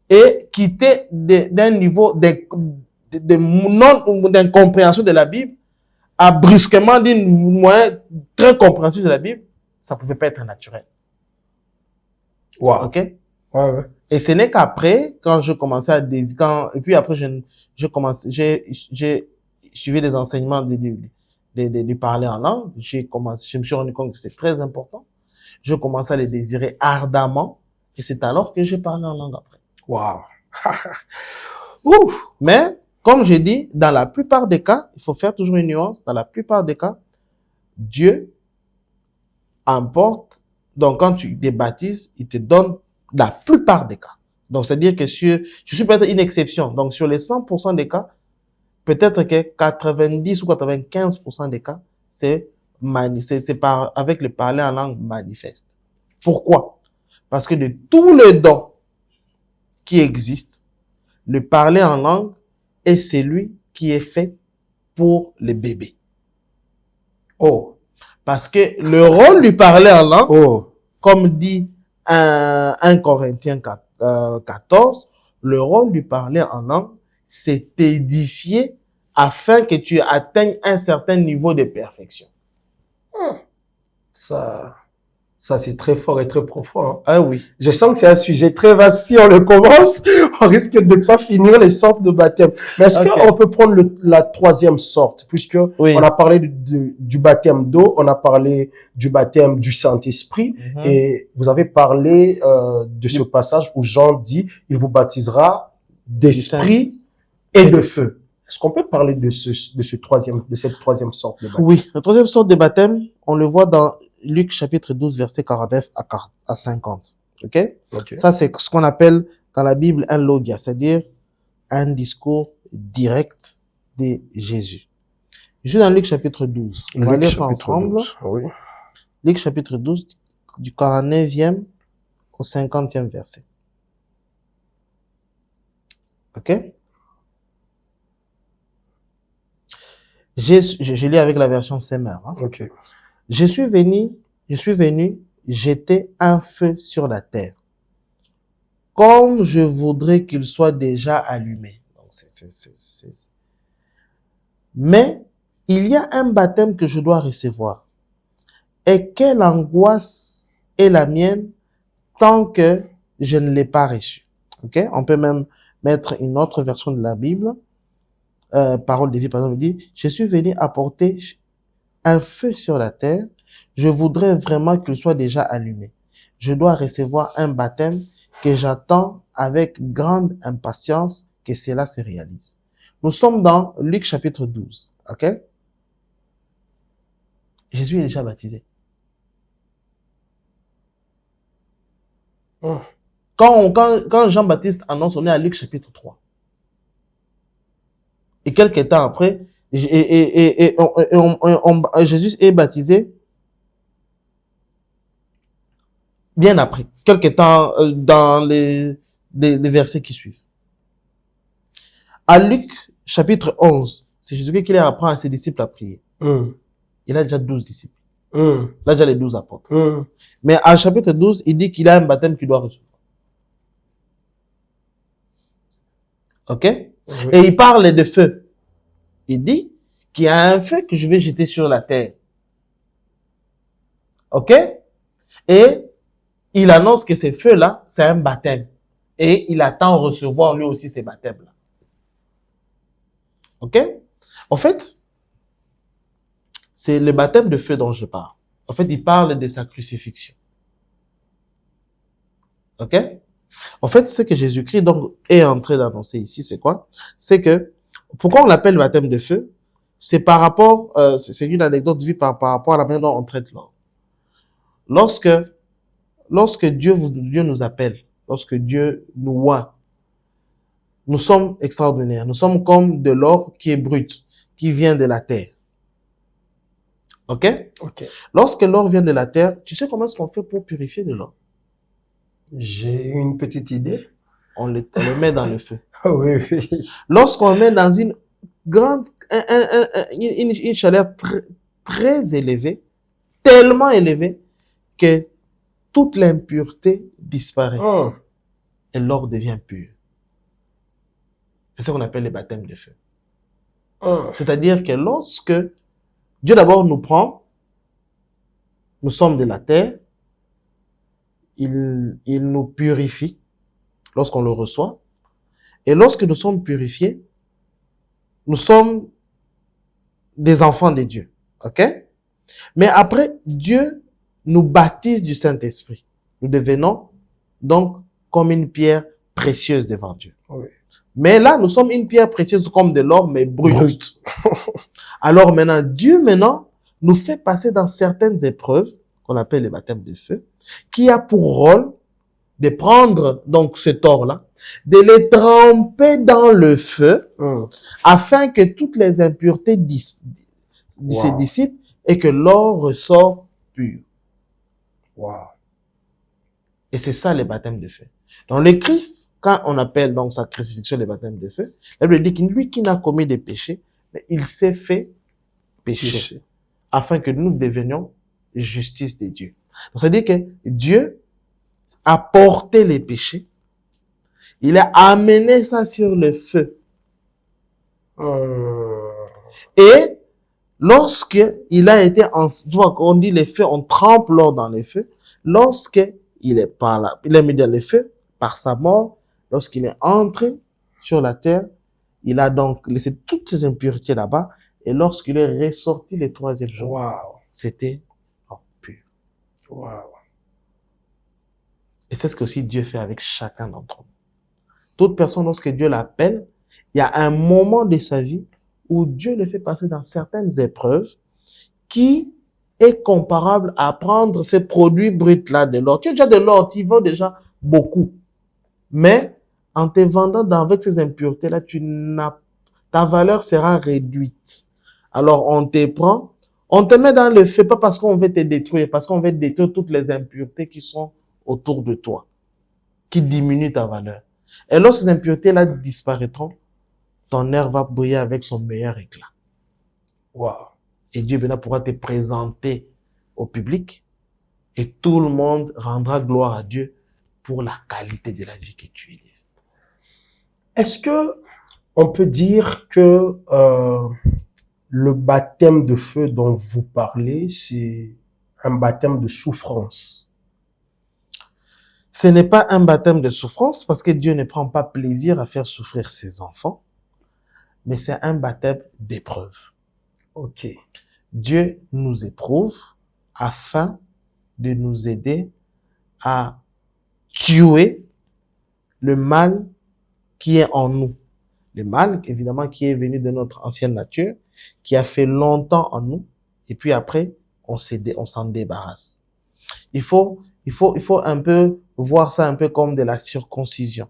Et qui étaient d'un niveau d'incompréhension de la Bible à brusquement d'une moyen très compréhensible de la Bible, ça pouvait pas être naturel. Wow. Ok? Ouais, ouais. Et ce n'est qu'après, quand je commençais à et puis après, j'ai suivi des enseignements de parler en langue. Je me suis rendu compte que c'est très important. Je commençais à les désirer ardemment. Et c'est alors que j'ai parlé en langue après. Wow. Ouf. Mais, comme j'ai dit, dans la plupart des cas, il faut faire toujours une nuance. Dans la plupart des cas, Dieu emporte. Donc, quand tu débaptises, il te donne la plupart des cas. Donc, c'est-à-dire que je suis peut-être une exception. Donc, sur les 100% des cas, peut-être que 90 ou 95% des cas, c'est avec le parler en langue manifeste. Pourquoi? Parce que de tous les dons qui existent, le parler en langue est celui qui est fait pour les bébés. Oh. Parce que le rôle du parler en langue, Oh. comme dit 1 Corinthiens 14, le rôle du parler en langue, c'est t'édifier afin que tu atteignes un certain niveau de perfection. Ça c'est très fort et très profond. Hein. Ah oui. Je sens que c'est un sujet très vaste. Si on le commence, on risque de ne pas finir les sortes de baptême. Mais est-ce qu'on peut prendre la troisième sorte, puisque on a parlé du baptême d'eau, on a parlé du baptême du Saint-Esprit, et vous avez parlé de ce passage où Jean dit, il vous baptisera d'esprit et de feu. Est-ce qu'on peut parler de cette troisième sorte de baptême? Oui, la troisième sorte de baptême, on le voit dans Luc chapitre 12, verset 49 à 50. Ok? Ça, c'est ce qu'on appelle dans la Bible un logia, c'est-à-dire un discours direct de Jésus. Je suis dans Luc chapitre 12. On va lire ça ensemble. Oui. Luc chapitre 12, du 49e au 50e verset. Ok? Je lis avec la version Semeur. Hein. Ok. Je suis venu jeter un feu sur la terre, comme je voudrais qu'il soit déjà allumé. Donc, mais il y a un baptême que je dois recevoir. Et quelle angoisse est la mienne tant que je ne l'ai pas reçu. Ok? On peut même mettre une autre version de la Bible. Parole de vie, par exemple, dit, je suis venu apporter un feu sur la terre. Je voudrais vraiment qu'il soit déjà allumé. Je dois recevoir un baptême que j'attends avec grande impatience que cela se réalise. Nous sommes dans Luc chapitre 12. Ok? Jésus est déjà baptisé. Quand Jean-Baptiste annonce, on est à Luc chapitre 3. Et quelques temps après, Jésus est baptisé bien après, quelques temps dans les versets qui suivent. À Luc chapitre 11, c'est Jésus qui apprend à ses disciples à prier. Il a déjà 12 disciples. Il a déjà les 12 apôtres. Mais à chapitre 12, il dit qu'il a un baptême qu'il doit recevoir. Ok? Et il parle de feu. Il dit qu'il y a un feu que je vais jeter sur la terre. Ok? Et il annonce que ces feux-là, c'est un baptême. Et il attend recevoir lui aussi ces baptêmes-là. Ok? En fait, c'est le baptême de feu dont je parle. En fait, il parle de sa crucifixion. Ok? En fait, ce que Jésus-Christ donc est en train d'annoncer ici, c'est quoi? C'est que, pourquoi on l'appelle baptême de feu? C'est par rapport, c'est une anecdote vue par rapport à la manière dont on traite l'or. Lorsque Dieu nous appelle, lorsque Dieu nous voit, nous sommes extraordinaires. Nous sommes comme de l'or qui est brut, qui vient de la terre. Ok? Lorsque l'or vient de la terre, tu sais comment est-ce qu'on fait pour purifier de l'or? J'ai une petite idée. On le met dans le feu. Oui, oui. Lorsqu'on met dans une grande, une chaleur très élevée, tellement élevée, que toute l'impureté disparaît Hum, et l'or devient pur. C'est ce qu'on appelle le baptême de feu. hum. C'est-à-dire que lorsque Dieu d'abord nous prend, nous sommes de la terre, il nous purifie lorsqu'on le reçoit. Et lorsque nous sommes purifiés, nous sommes des enfants de Dieu. OK? Mais après, Dieu nous baptise du Saint-Esprit. Nous devenons donc comme une pierre précieuse devant Dieu. Oui. Mais là, nous sommes une pierre précieuse comme de l'or, mais brute. Alors maintenant, Dieu nous fait passer dans certaines épreuves, qu'on appelle les baptêmes de feu, qui a pour rôle de prendre donc cet or-là, de les tremper dans le feu, Hum. afin que toutes les impuretés se Wow. dissipent et que l'or ressort pur. Wow. Et c'est ça les baptêmes de feu. Donc le Christ, quand on appelle donc sa crucifixion les baptêmes de feu, elle lui dit que lui qui n'a commis des péchés, mais il s'est fait péché, Péché. afin que nous devenions justice de Dieu. Donc ça veut dire que Dieu a porté les péchés, il a amené ça sur le feu. Hum. Et lorsque il a été tu vois, quand on dit les feux, on trempe l'or dans les feux. Lorsque il est par là, il est mis dans les feux, par sa mort, lorsqu'il est entré sur la terre, il a donc laissé toutes ses impuretés là-bas. Et lorsqu'il est ressorti le troisième jour, Wow. c'était pur. Wow. Et c'est ce que aussi Dieu fait avec chacun d'entre nous. Toute personne, lorsque Dieu l'appelle, il y a un moment de sa vie où Dieu le fait passer dans certaines épreuves qui est comparable à prendre ces produits bruts-là de l'or. Tu as déjà de l'or, tu vends déjà beaucoup. Mais en te vendant avec ces impuretés-là, ta valeur sera réduite. Alors on te prend, on te met dans le feu, pas parce qu'on veut te détruire, parce qu'on veut détruire toutes les impuretés qui sont autour de toi, qui diminuent ta valeur. Et lorsque ces impuretés-là disparaîtront, ton air va briller avec son meilleur éclat. Wow. Et Dieu maintenant pourra te présenter au public et tout le monde rendra gloire à Dieu pour la qualité de la vie que tu es. Est-ce que on peut dire que le baptême de feu dont vous parlez, c'est un baptême de souffrance? Ce n'est pas un baptême de souffrance parce que Dieu ne prend pas plaisir à faire souffrir ses enfants, mais c'est un baptême d'épreuve. Ok. Dieu nous éprouve afin de nous aider à tuer le mal qui est en nous. Le mal, évidemment, qui est venu de notre ancienne nature, qui a fait longtemps en nous, et puis après, on s'en débarrasse. Il faut un peu voir ça un peu comme de la circoncision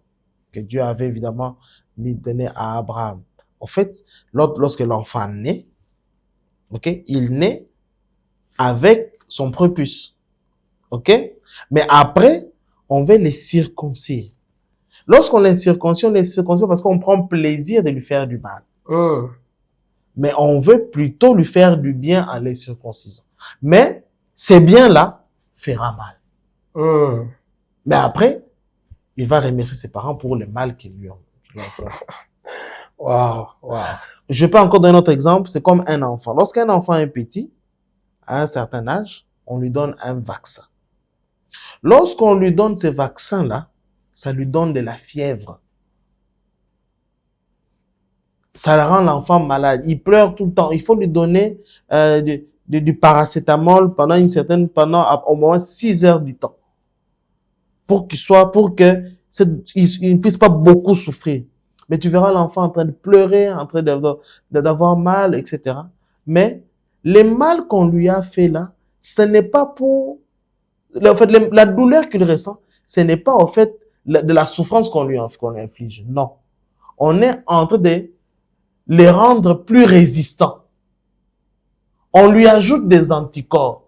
que Dieu avait évidemment donné à Abraham. En fait, lorsque l'enfant naît, ok, il naît avec son prépuce, ok, mais après, on veut les circoncire. Lorsqu'on les circoncis, on les circoncis parce qu'on prend plaisir de lui faire du mal. Mais on veut plutôt lui faire du bien en les circoncisant. Mais ces biens-là fera mal. Mais après, il va remercier ses parents pour le mal qu'ils lui ont fait. Wow, wow. Je peux encore donner un autre exemple. C'est comme un enfant. Lorsqu'un enfant est petit, à un certain âge, on lui donne un vaccin. Lorsqu'on lui donne ce vaccin-là, ça lui donne de la fièvre. Ça rend l'enfant malade. Il pleure tout le temps. Il faut lui donner du paracétamol pendant au moins 6 heures du temps. Pour que il ne puisse pas beaucoup souffrir. Mais tu verras l'enfant en train de pleurer, en train d'avoir mal, etc. Mais le mal qu'on lui a fait là, ce n'est pas pour... En fait, la douleur qu'il ressent, ce n'est pas en fait de la souffrance qu'on lui inflige. Non. On est en train de les rendre plus résistants. On lui ajoute des anticorps.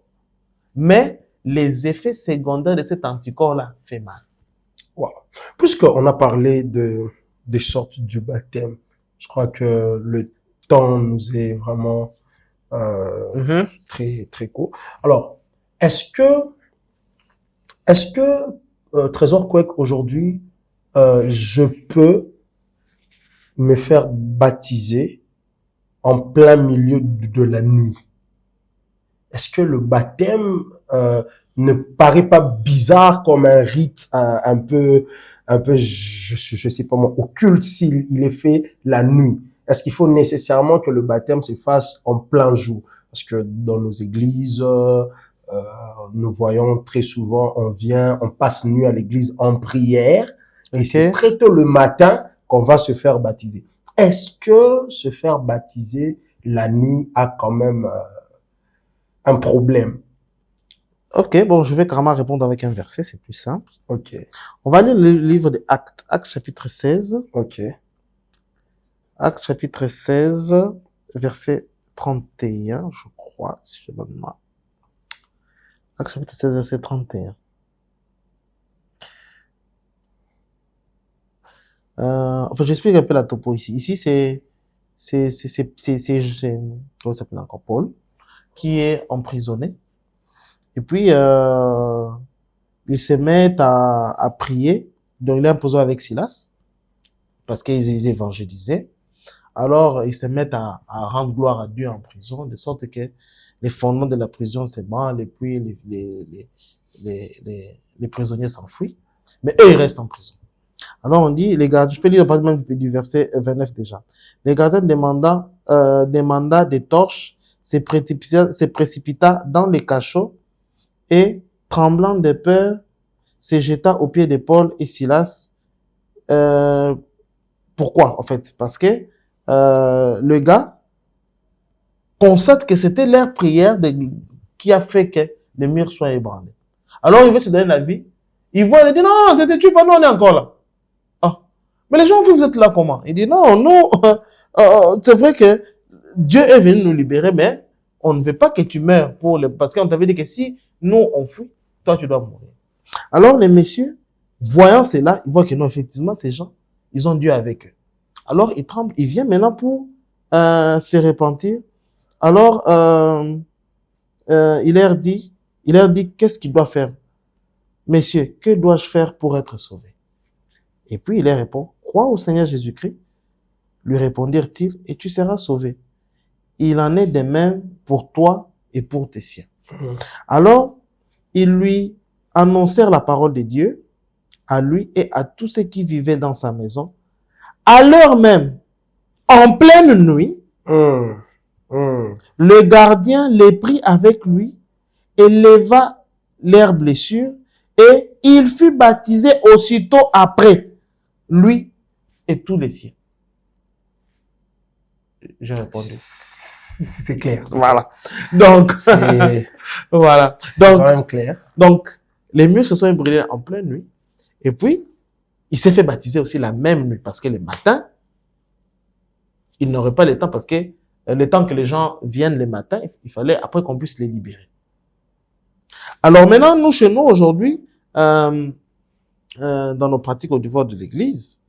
Mais les effets secondaires de cet anticorps-là fait mal. Wow. Puisqu'on a parlé des sortes du baptême, je crois que le temps nous est vraiment très, très court. Alors, est-ce que Est-ce que, Trésor Quake, aujourd'hui, je peux me faire baptiser en plein milieu de la nuit? Est-ce que le baptême ne paraît pas bizarre comme un rite je sais pas moi, occulte s'il il est fait la nuit? Est-ce qu'il faut nécessairement que le baptême se fasse en plein jour? Parce que dans nos églises, nous voyons très souvent, on passe nuit à l'église en prière et c'est Ok. très tôt le matin qu'on va se faire baptiser. Est-ce que se faire baptiser la nuit a quand même un problème? Ok, bon, je vais carrément répondre avec un verset, c'est plus simple. Ok, On va lire le livre des Actes, Actes chapitre 16. ok. Actes chapitre 16, verset 31, je crois, si je me demande. Actes chapitre 16, verset 31. Enfin, j'explique un peu la topo ici. Ici, comment ça s'appelle encore, Paul, qui est emprisonné. Et puis, il se met à prier. Donc, il est emprisonné avec Silas, parce qu'ils évangélisaient. Alors, ils se mettent à rendre gloire à Dieu en prison, de sorte que les fondements de la prison s'ébranlent et puis les prisonniers s'enfuient. Mais eux, ils restent en prison. Alors, on dit, les gardiens, je peux lire par exemple du verset 29 déjà. Les gardiens demanda des torches, se précipita dans les cachots et, tremblant de peur, se jeta aux pieds de Paul et Silas. Euh, Pourquoi, en fait? Parce que le gars constate que c'était leur prière qui a fait que le mur soit ébranlé. Alors, il veut se donner la vie. Il voit, il dit, non, non, ne te tue pas, nous, on est encore là. Ah. Mais les gens, vous êtes là comment? Il dit, non, nous, c'est vrai que Dieu est venu nous libérer, mais on ne veut pas que tu meurs parce qu'on t'avait dit que si nous, on fuit, toi, tu dois mourir. Alors, les messieurs, voyant cela, ils voient que non, effectivement, ces gens, ils ont Dieu avec eux. Alors, ils tremblent, ils viennent maintenant pour se repentir. Alors, il leur dit, qu'est-ce qu'il doit faire? Messieurs, que dois-je faire pour être sauvé? Et puis, il leur répond, crois au Seigneur Jésus-Christ, lui répondirent-ils, et tu seras sauvé. Il en est de même pour toi et pour tes siens. Alors, ils lui annoncèrent la parole de Dieu à lui et à tous ceux qui vivaient dans sa maison. À l'heure même, en pleine nuit, le gardien les prit avec lui et leva leurs blessures et il fut baptisé aussitôt après, lui et tous les siens. J'ai répondu. C'est clair. Voilà. Donc, voilà. C'est quand même clair. Donc, les murs se sont ébranlés en pleine nuit. Et puis, il s'est fait baptiser aussi la même nuit parce que le matin, il n'aurait pas le temps parce que le temps que les gens viennent le matin, il fallait après qu'on puisse les libérer. Alors maintenant, nous, chez nous, aujourd'hui, dans nos pratiques au niveau de l'église,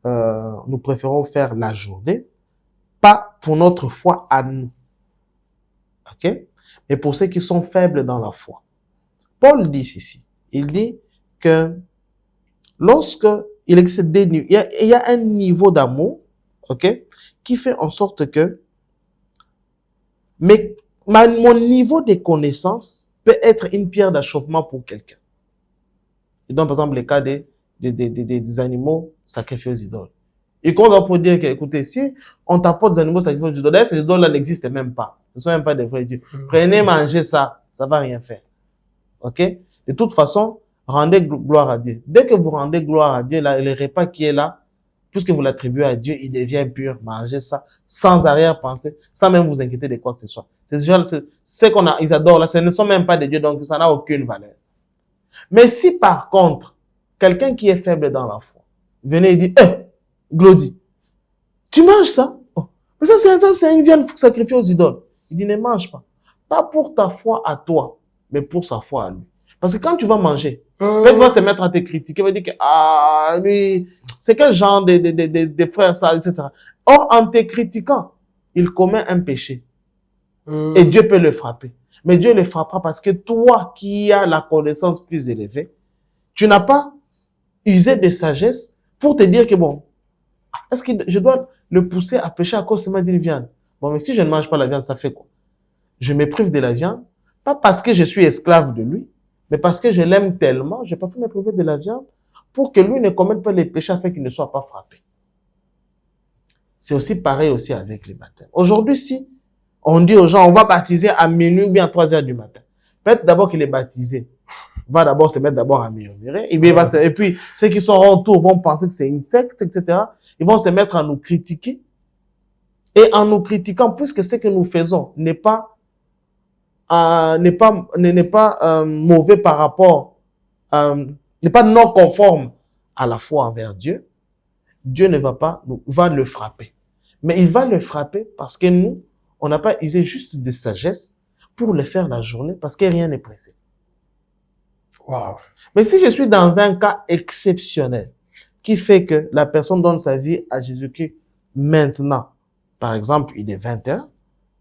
nous préférons faire la journée, pas pour notre foi à nous, ok? Mais pour ceux qui sont faibles dans la foi. Paul dit ceci, il dit que lorsque il existe des niveaux, il y a un niveau d'amour, ok, qui fait en sorte que mon niveau de connaissance peut être une pierre d'achoppement pour quelqu'un. Et donc, par exemple, les cas des animaux sacrifiés aux idoles. Et qu'on va pour dire que, écoutez, si on t'apporte des animaux sacrifiés aux idoles, d'ailleurs, ces idoles-là n'existent même pas. Ce ne sont même pas des vrais dieux. Prenez, mangez ça, ça va rien faire. Ok? De toute façon, rendez gloire à Dieu. Dès que vous rendez gloire à Dieu, là, le repas qui est là, puisque vous l'attribuez à Dieu, il devient pur. Mangez ça sans arrière-pensée, sans même vous inquiéter de quoi que ce soit. C'est qu'on a, ils adorent là, ce ne sont même pas des dieux, donc ça n'a aucune valeur. Mais si par contre, quelqu'un qui est faible dans la foi, venez et dit, Glody, tu manges ça? Oh. Mais ça, c'est une viande sacrifiée aux idoles. Il dit, ne mange pas. Pas pour ta foi à toi, mais pour sa foi à lui. Parce que quand tu vas manger, peut-être va te mettre à te critiquer, va dire que, ah, lui, c'est quel genre de frères ça, etc. Or, en te critiquant, il commet un péché. Et Dieu peut le frapper. Mais Dieu le frappera parce que toi qui as la connaissance plus élevée, Tu n'as pas usé de sagesse pour te dire que bon, est-ce que je dois le pousser à pécher à cause seulement d'une viande? Bon, mais si je ne mange pas la viande, ça fait quoi? Je me prive de la viande, pas parce que je suis esclave de lui, mais parce que je l'aime tellement, je préfère me priver de la viande pour que lui ne commette pas les péchés afin qu'il ne soit pas frappé. C'est aussi pareil aussi avec les baptêmes. Aujourd'hui, si on dit aux gens, on va baptiser à minuit ou bien à 3 heures du matin, peut-être d'abord qu'il est baptisé, va d'abord se mettre d'abord à murmurer, et puis ceux qui sont autour vont penser que c'est une secte, etc. Ils vont se mettre à nous critiquer. Et en nous critiquant, puisque ce que nous faisons n'est pas mauvais par rapport, n'est pas non conforme à la foi envers Dieu, Dieu ne va pas, va le frapper. Mais il va le frapper parce que nous, on n'a pas usé juste de sagesse pour le faire la journée parce que rien n'est pressé. Wow. Mais si je suis dans un cas exceptionnel qui fait que la personne donne sa vie à Jésus-Christ maintenant, par exemple, il est 20h,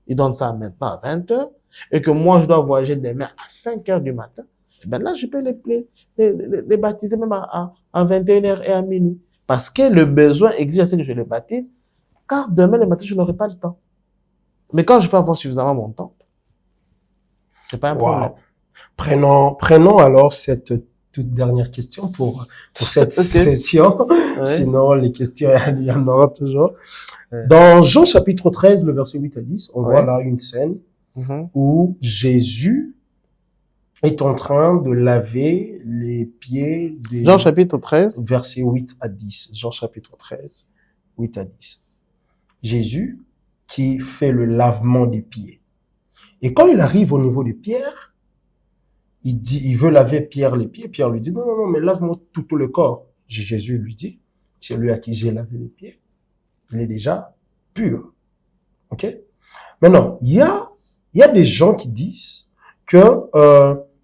il donne ça maintenant à 20h, et que moi, je dois voyager demain à 5h du matin, ben là, je peux les baptiser même à 21h et à minuit. Parce que le besoin exige à ce que je les baptise, car demain le matin, je n'aurai pas le temps. Mais quand je peux avoir suffisamment mon temps, c'est pas un problème. Prenons alors cette toute dernière question pour cette session. Ouais. Sinon, les questions, il y en aura toujours. Ouais. Dans Jean chapitre 13, le verset 8 à 10, on voit là une scène où Jésus est en train de laver les pieds des... Jean chapitre 13. Verset 8 à 10. Jean chapitre 13, 8 à 10. Jésus qui fait le lavement des pieds. Et quand il arrive au niveau de Pierre, il veut laver Pierre les pieds. Pierre lui dit, non, mais lave-moi tout le corps. Jésus lui dit, celui à qui j'ai lavé les pieds, il est déjà pur. OK? Maintenant, il y a des gens qui disent que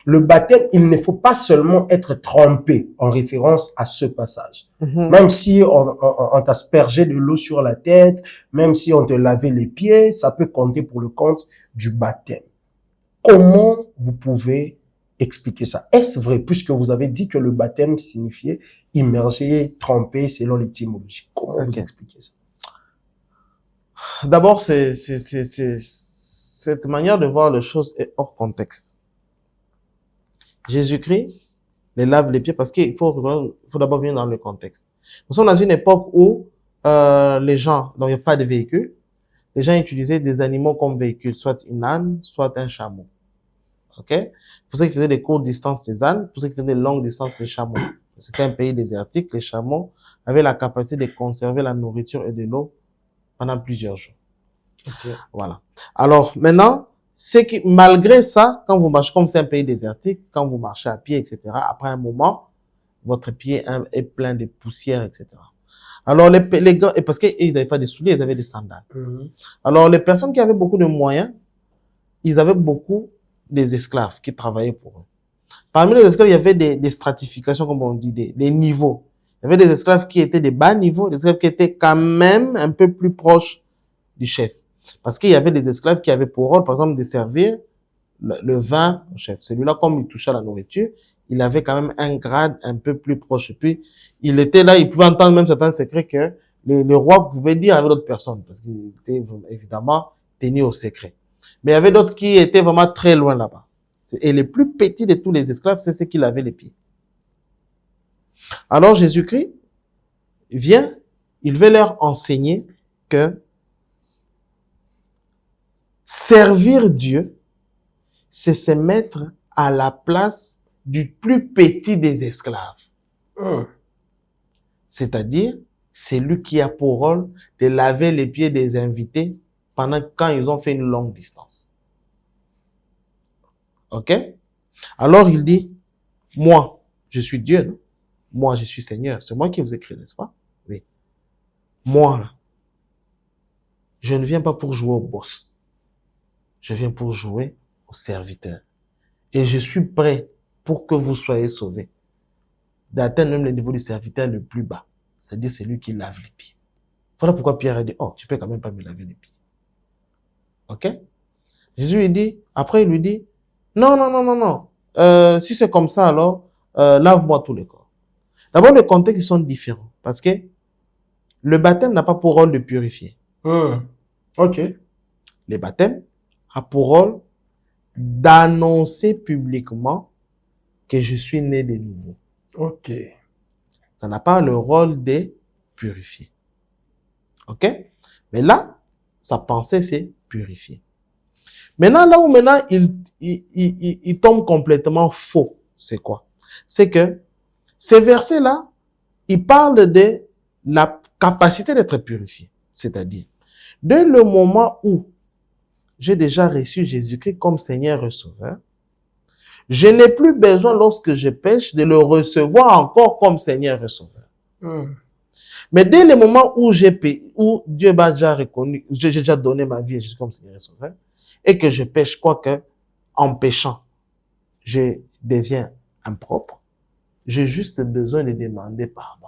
le baptême, il ne faut pas seulement être trempé en référence à ce passage. Même si on t'aspergeait de l'eau sur la tête, même si on te lavait les pieds, ça peut compter pour le compte du baptême. Comment vous pouvez expliquer ça? Est-ce vrai, puisque vous avez dit que le baptême signifiait immerger, tremper selon l'étymologie? Comment vous expliquez ça? D'abord, cette manière de voir les choses est hors contexte. Jésus-Christ les lave les pieds parce qu'il faut d'abord venir dans le contexte. Nous sommes dans une époque où les gens, donc il n'y a pas de véhicules, les gens utilisaient des animaux comme véhicules, soit une âne, soit un chameau. Ok? Pour ceux qui faisaient des courtes distances, les ânes, pour ceux qui faisaient des longues distances, les chameaux. C'était un pays désertique, les chameaux avaient la capacité de conserver la nourriture et de l'eau pendant plusieurs jours. Okay. Voilà. Alors, maintenant, c'est que malgré ça, quand vous marchez, comme c'est un pays désertique, quand vous marchez à pied, etc., après un moment, votre pied est plein de poussière, etc. Alors, les gars, et parce qu'ils n'avaient pas des souliers, ils avaient des sandales. Alors, les personnes qui avaient beaucoup de moyens, ils avaient beaucoup des esclaves qui travaillaient pour eux. Parmi les esclaves, il y avait des stratifications, comme on dit, des niveaux. Il y avait des esclaves qui étaient des bas niveaux, des esclaves qui étaient quand même un peu plus proches du chef. Parce qu'il y avait des esclaves qui avaient pour rôle, par exemple, de servir le vin au chef. Celui-là, comme il touchait à la nourriture, il avait quand même un grade un peu plus proche. Et puis, il était là, il pouvait entendre même certains secrets que le roi pouvait dire avec d'autres personnes, parce qu'il était évidemment tenu au secret. Mais il y avait d'autres qui étaient vraiment très loin là-bas. Et les plus petits de tous les esclaves, c'est ceux qui lavaient les pieds. Alors, Jésus-Christ vient, il veut leur enseigner que servir Dieu, c'est se mettre à la place du plus petit des esclaves. C'est-à-dire, c'est lui qui a pour rôle de laver les pieds des invités quand ils ont fait une longue distance. OK? Alors il dit, moi, je suis Dieu, non? Moi, je suis Seigneur. C'est moi qui vous ai créé, n'est-ce pas? Oui. Moi, je ne viens pas pour jouer au boss. Je viens pour jouer au serviteur. Et je suis prêt pour que vous soyez sauvés. D'atteindre même le niveau du serviteur le plus bas. C'est-à-dire celui qui lave les pieds. Voilà pourquoi Pierre a dit, oh, tu peux quand même pas me laver les pieds. OK? Jésus lui dit, après il lui dit, non. Si c'est comme ça alors, lave-moi tout le corps. D'abord, les contextes sont différents parce que le baptême n'a pas pour rôle de purifier. Ok. Le baptême a pour rôle d'annoncer publiquement que je suis né de nouveau. Ok. Ça n'a pas le rôle de purifier. Ok? Mais là, sa pensée, c'est purifier. Maintenant, là où maintenant il tombe complètement faux, c'est quoi? C'est que ces versets-là, ils parlent de la capacité d'être purifié. C'est-à-dire, dès le moment où j'ai déjà reçu Jésus-Christ comme Seigneur et Sauveur, je n'ai plus besoin, lorsque je pêche, de le recevoir encore comme Seigneur et Sauveur. Mais dès le moment où où Dieu m'a déjà reconnu, j'ai déjà donné ma vie à Jésus comme Seigneur et Sauveur, et que je pêche, quoique en péchant, je deviens impropre, j'ai juste besoin de demander pardon.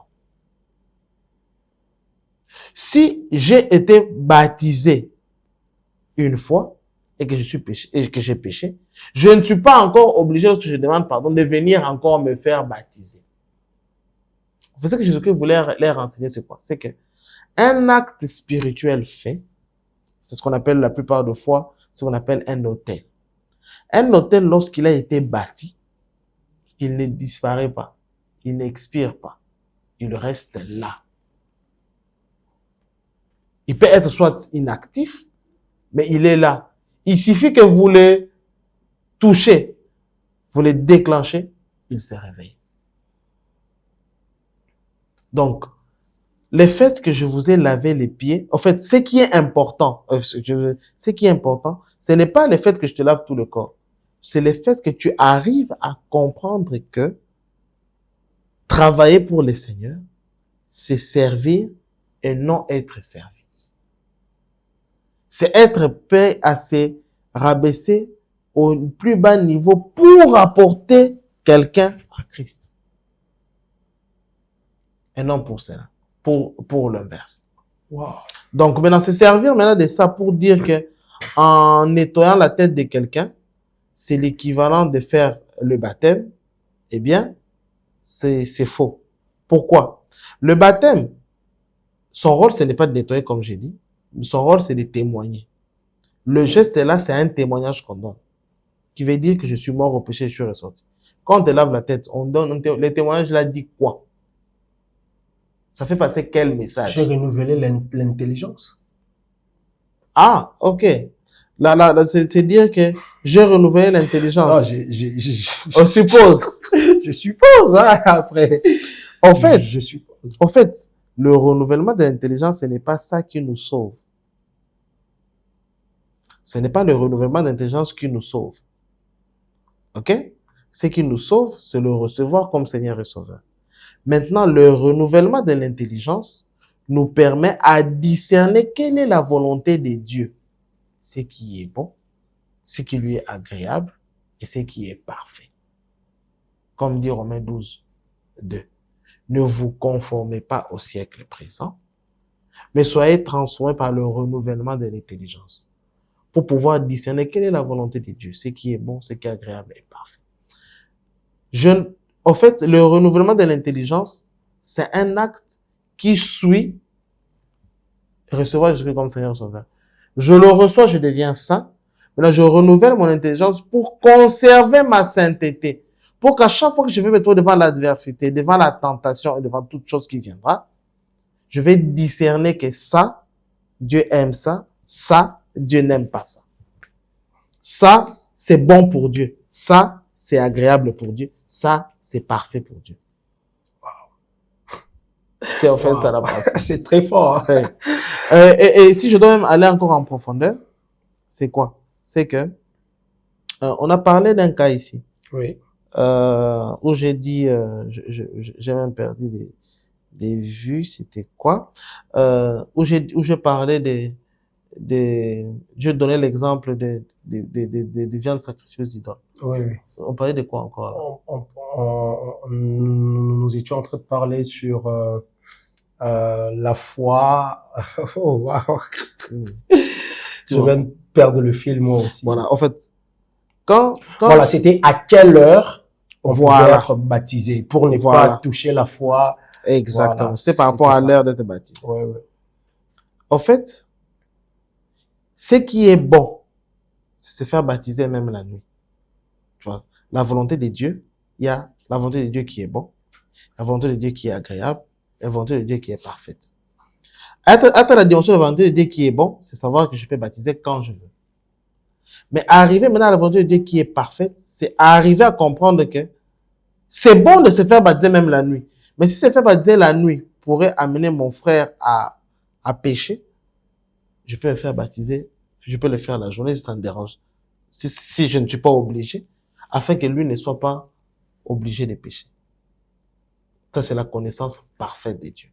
Si j'ai été baptisé une fois et que je suis péché, et que j'ai péché, je ne suis pas encore obligé, lorsque je demande pardon, de venir encore me faire baptiser. Ce que Jésus-Christ voulait leur enseigner, c'est quoi? C'est que un acte spirituel fait, c'est ce qu'on appelle la plupart de fois, ce qu'on appelle un autel. Un autel, lorsqu'il a été bâti, il ne disparaît pas, il n'expire pas, il reste là. Il peut être soit inactif, mais il est là. Il suffit que vous le touchez, vous le déclenchez, il se réveille. Donc, le fait que je vous ai lavé les pieds, en fait, ce qui est important, ce n'est pas le fait que je te lave tout le corps. C'est le fait que tu arrives à comprendre que travailler pour le Seigneur, c'est servir et non être servi. C'est être prêt à se rabaisser au plus bas niveau pour apporter quelqu'un à Christ. Et non pour cela, pour l'inverse. Wow. Donc maintenant, c'est servir maintenant de ça pour dire que en nettoyant la tête de quelqu'un, c'est l'équivalent de faire le baptême. Eh bien, c'est faux. Pourquoi? Le baptême, son rôle, ce n'est pas de nettoyer comme j'ai dit. Son rôle, c'est de témoigner. Le geste là, c'est un témoignage qu'on donne, qui veut dire que je suis mort au péché et je suis ressorti. Quand on te lave la tête, on donne le témoignage là dit quoi? Ça fait passer quel message? J'ai renouvelé l'intelligence. Ah, ok. Là, c'est dire que j'ai renouvelé l'intelligence. Non, on suppose. Je suppose, hein, après. En fait, je suppose. En fait, le renouvellement de l'intelligence, ce n'est pas ça qui nous sauve. Ce n'est pas le renouvellement d'intelligence qui nous sauve. Ok? Ce qui nous sauve, c'est le recevoir comme Seigneur et Sauveur. Maintenant, le renouvellement de l'intelligence nous permet à discerner quelle est la volonté de Dieu. Ce qui est bon, ce qui lui est agréable et ce qui est parfait. Comme dit Romains 12, 2. Ne vous conformez pas au siècle présent, mais soyez transformés par le renouvellement de l'intelligence pour pouvoir discerner quelle est la volonté de Dieu, ce qui est bon, ce qui est agréable et parfait. En fait, le renouvellement de l'intelligence, c'est un acte qui suit recevoir Jésus comme Seigneur Sauveur. Je le reçois, je deviens saint. Maintenant, je renouvelle mon intelligence pour conserver ma sainteté. Pour qu'à chaque fois que je vais me trouver devant l'adversité, devant la tentation et devant toute chose qui viendra, je vais discerner que ça, Dieu aime ça, ça, Dieu n'aime pas ça. Ça, c'est bon pour Dieu. Ça, c'est agréable pour Dieu. Ça, c'est parfait pour Dieu. C'est en fait ça la base. C'est très fort. Ouais. Et si je dois même aller encore en profondeur, c'est quoi? C'est que on a parlé d'un cas ici. Oui. Où j'ai dit, j'ai même perdu des vues, c'était quoi? Où je parlais je donnais l'exemple des viandes sacrifiées aux idoles. Oui, oui. On parlait de quoi encore là? Nous étions en train de parler sur la foi. Oh, wow. Je vais me perdre le fil moi aussi. Voilà, en fait, Voilà, c'était à quelle heure on pouvait Voilà. être baptisé pour ne Voilà. pas toucher la foi. Exactement. Voilà, C'est par rapport c'était à ça. l'heure d'être baptisé. Ouais, ouais. En fait, ce qui est bon, c'est se faire baptiser même la nuit. Tu vois, la volonté de Dieu, il y a la volonté de Dieu qui est bon, la volonté de Dieu qui est agréable, et la volonté de Dieu qui est parfaite. Atteindre la dimension de la volonté de Dieu qui est bon, c'est savoir que je peux baptiser quand je veux. Mais arriver maintenant à la volonté de Dieu qui est parfaite, c'est arriver à comprendre que c'est bon de se faire baptiser même la nuit. Mais si se faire baptiser la nuit pourrait amener mon frère à pécher, je peux le faire baptiser, je peux le faire la journée si ça me dérange. Si je ne suis pas obligé, afin que lui ne soit pas obligé de pécher. Ça, c'est la connaissance parfaite de Dieu.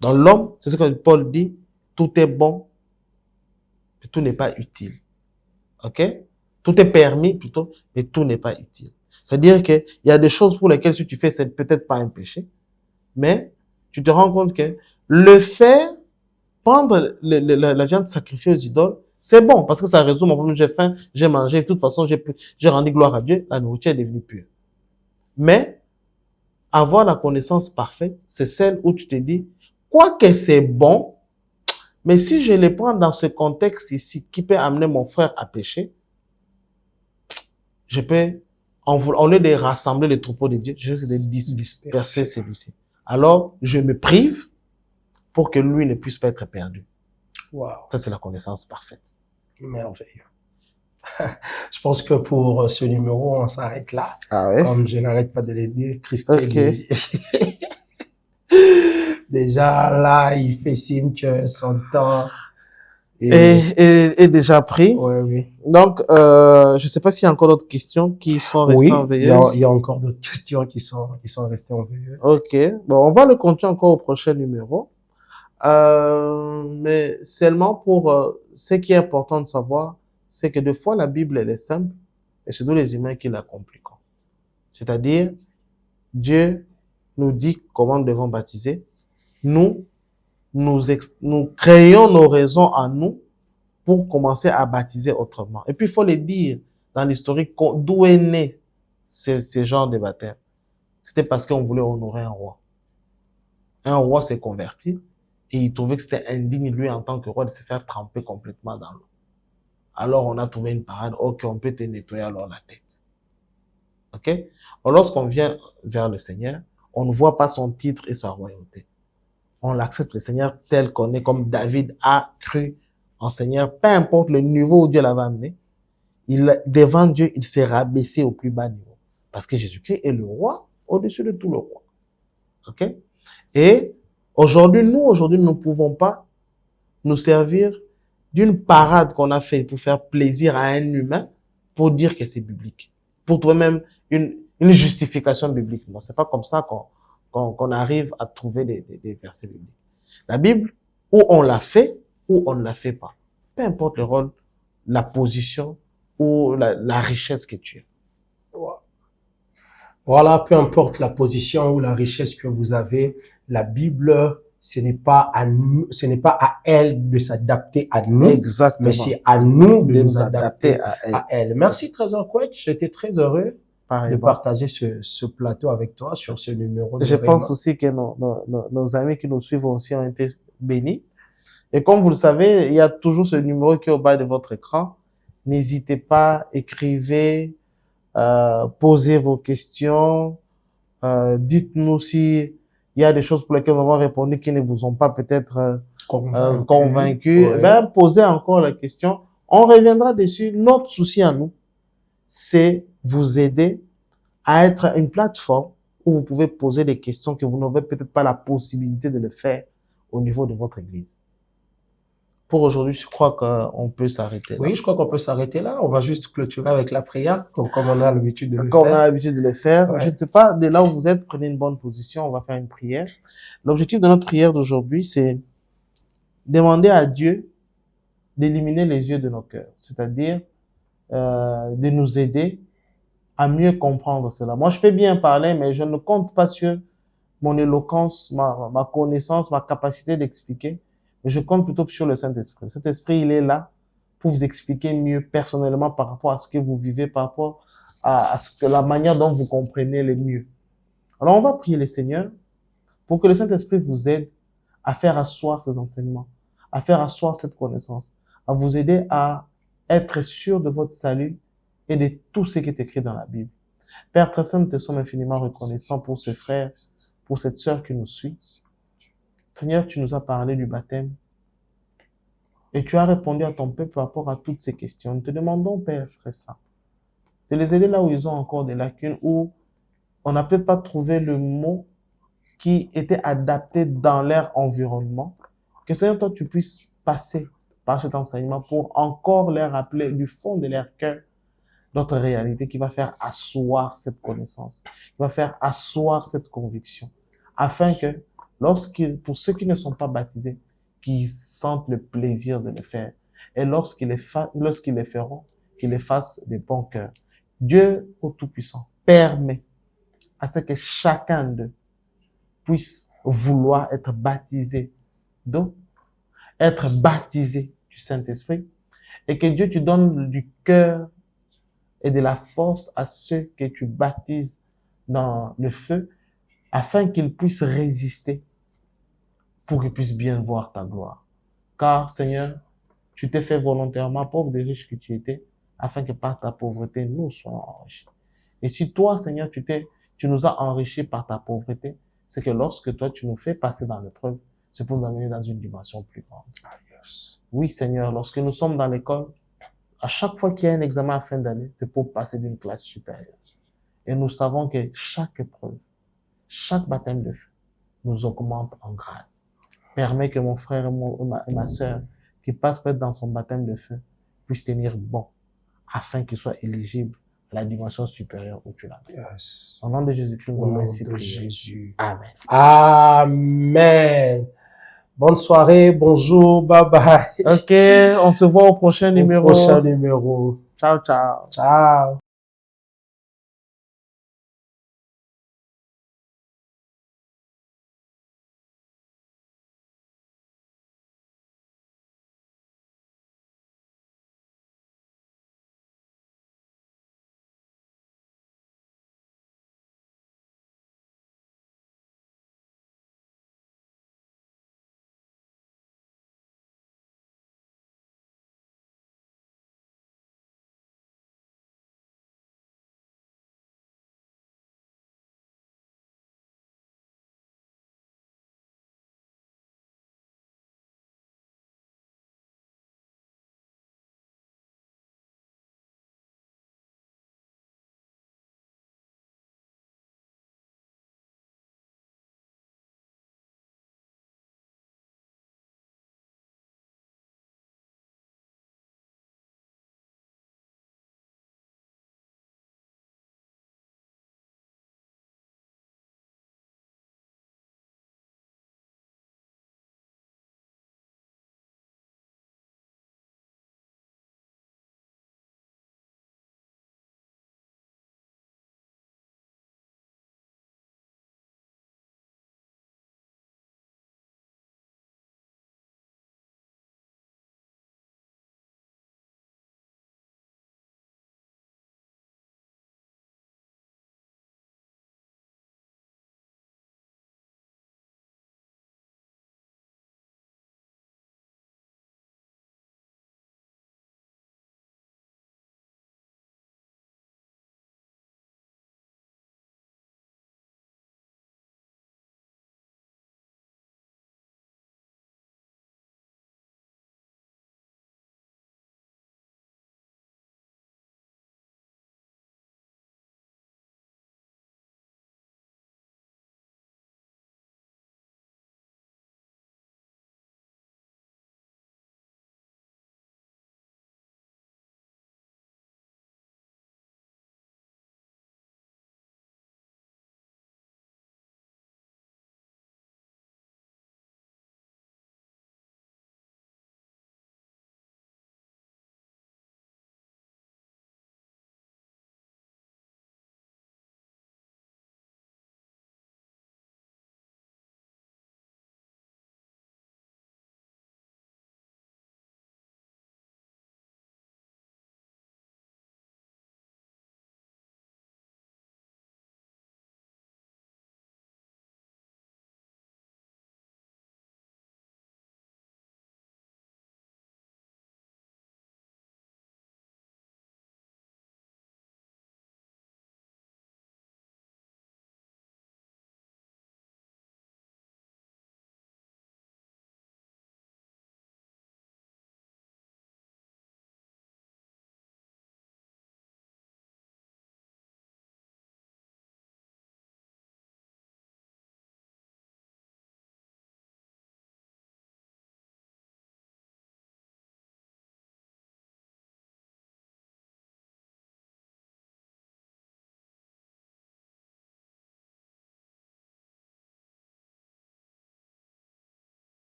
Dans l'homme, c'est ce que Paul dit, tout est bon, mais tout n'est pas utile. Ok? Tout est permis plutôt, mais tout n'est pas utile. C'est-à-dire qu'il y a des choses pour lesquelles si tu fais, c'est peut-être pas un péché, mais tu te rends compte que le faire, prendre la viande sacrifiée aux idoles, c'est bon, parce que ça résout mon problème, j'ai faim, j'ai mangé, de toute façon, j'ai rendu gloire à Dieu, la nourriture est devenue pure. Mais, avoir la connaissance parfaite, c'est celle où tu te dis, quoi que c'est bon, mais si je les prends dans ce contexte ici, qui peut amener mon frère à pécher, je peux, au lieu de rassembler les troupeaux de Dieu, je risque de disperser celui-ci. Alors, je me prive pour que lui ne puisse pas être perdu. Wow. Ça, c'est la connaissance parfaite. Merveilleux. Je pense que pour ce numéro, on s'arrête là. Ah ouais? Comme je n'arrête pas de le dire, Christelle. Ok. Déjà, là, il fait signe que son temps est déjà pris. Oui, oui. Donc, je sais pas s'il y a encore d'autres questions qui sont restées en veilleuse. Il y a encore d'autres questions qui sont restées en veilleuse. Ok. Bon, on va le continuer encore au prochain numéro. Mais seulement pour ce qui est important de savoir, c'est que des fois la Bible elle est simple et c'est nous les humains qui la compliquons. C'est-à-dire, Dieu nous dit comment nous devons baptiser. Nous créons nos raisons à nous pour commencer à baptiser autrement. Et puis, il faut le dire dans l'historique d'où est né ce genre de baptême. C'était parce qu'on voulait honorer un roi. Un roi s'est converti et il trouvait que c'était indigne, lui, en tant que roi, de se faire tremper complètement dans l'eau. Alors, on a trouvé une parade. Ok, on peut te nettoyer alors la tête. Ok? Alors, lorsqu'on vient vers le Seigneur, on ne voit pas son titre et sa royauté. On l'accepte le Seigneur tel qu'on est, comme David a cru en Seigneur, peu importe le niveau où Dieu l'avait amené. Devant Dieu, il s'est rabaissé au plus bas niveau. Parce que Jésus-Christ est le roi au-dessus de tout le roi. Ok? Et aujourd'hui, nous ne pouvons pas nous servir d'une parade qu'on a fait pour faire plaisir à un humain pour dire que c'est biblique. Pour trouver même une justification biblique. Non, c'est pas comme ça qu'on arrive à trouver des versets bibliques. La Bible, ou on l'a fait, ou on ne la fait pas. Peu importe le rôle, la position ou la richesse que tu as. Voilà, peu importe la position ou la richesse que vous avez, la Bible, ce n'est pas à nous, ce n'est pas à elle de s'adapter à nous. Exactement. Mais c'est à nous de nous adapter à elle. Merci Trésor Quake, j'étais très heureux de partager ce plateau avec toi sur ce numéro. Je pense aussi que nos amis qui nous suivent aussi ont été bénis. Et comme vous le savez, il y a toujours ce numéro qui est au bas de votre écran. N'hésitez pas, écrivez, posez vos questions, dites-nous si il y a des choses pour lesquelles nous avons répondu qui ne vous ont pas peut-être convaincus. Ouais. Ben, posez encore la question. On reviendra dessus. Notre souci à nous, c'est vous aider à être une plateforme où vous pouvez poser des questions que vous n'avez peut-être pas la possibilité de le faire au niveau de votre église. Pour aujourd'hui, je crois qu'on peut s'arrêter là. Oui, je crois qu'on peut s'arrêter là. On va juste clôturer avec la prière, comme on a l'habitude de le faire. Comme on a l'habitude de le faire. Ouais. Je ne sais pas, de là où vous êtes, prenez une bonne position, on va faire une prière. L'objectif de notre prière d'aujourd'hui, c'est demander à Dieu d'éliminer les yeux de nos cœurs. C'est-à-dire, de nous aider à mieux comprendre cela. Moi, je peux bien parler, mais je ne compte pas sur mon éloquence, ma connaissance, ma capacité d'expliquer. Mais je compte plutôt sur le Saint-Esprit. Le Saint-Esprit, il est là pour vous expliquer mieux personnellement par rapport à ce que vous vivez, par rapport à ce que la manière dont vous comprenez le mieux. Alors, on va prier le Seigneur pour que le Saint-Esprit vous aide à faire asseoir ces enseignements, à faire asseoir cette connaissance, à vous aider à être sûr de votre salut et de tout ce qui est écrit dans la Bible. Père très saint, nous te sommes infiniment reconnaissants pour ce frère, pour cette sœur qui nous suit. Seigneur, tu nous as parlé du baptême et tu as répondu à ton peuple par rapport à toutes ces questions. Nous te demandons, Père très saint, de les aider là où ils ont encore des lacunes, où on n'a peut-être pas trouvé le mot qui était adapté dans leur environnement. Que Seigneur, toi, tu puisses passer par cet enseignement pour encore leur rappeler du fond de leur cœur notre réalité qui va faire asseoir cette connaissance, qui va faire asseoir cette conviction, afin que, pour ceux qui ne sont pas baptisés, qu'ils sentent le plaisir de le faire, et lorsqu'ils les feront, qu'ils les fassent de bon cœur. Dieu, au Tout-Puissant, permet à ce que chacun d'eux puisse vouloir être baptisé d'eau, être baptisé du Saint-Esprit, et que Dieu te donne du cœur et de la force à ceux que tu baptises dans le feu, afin qu'ils puissent résister, pour qu'ils puissent bien voir ta gloire. Car, Seigneur, tu t'es fait volontairement pauvre de riche que tu étais, afin que par ta pauvreté, nous soyons enrichis. Et si toi, Seigneur, tu nous as enrichis par ta pauvreté, c'est que lorsque toi, tu nous fais passer dans l'épreuve, c'est pour nous amener dans une dimension plus grande. Oui, Seigneur, lorsque nous sommes dans l'école, à chaque fois qu'il y a un examen à fin d'année, c'est pour passer d'une classe supérieure. Et nous savons que chaque épreuve, chaque baptême de feu, nous augmente en grade. Permet que mon frère et ma sœur, qui passent peut-être dans son baptême de feu, puissent tenir bon, afin qu'ils soient éligibles à la dimension supérieure où tu l'as mis. Yes. Au nom de Jésus-Christ, nous Au allons nom ainsi de prier. Jésus. Amen. Amen. Bonne soirée, bonjour, bye bye. Ok, on se voit au prochain numéro. Au prochain numéro. Ciao, ciao. Ciao.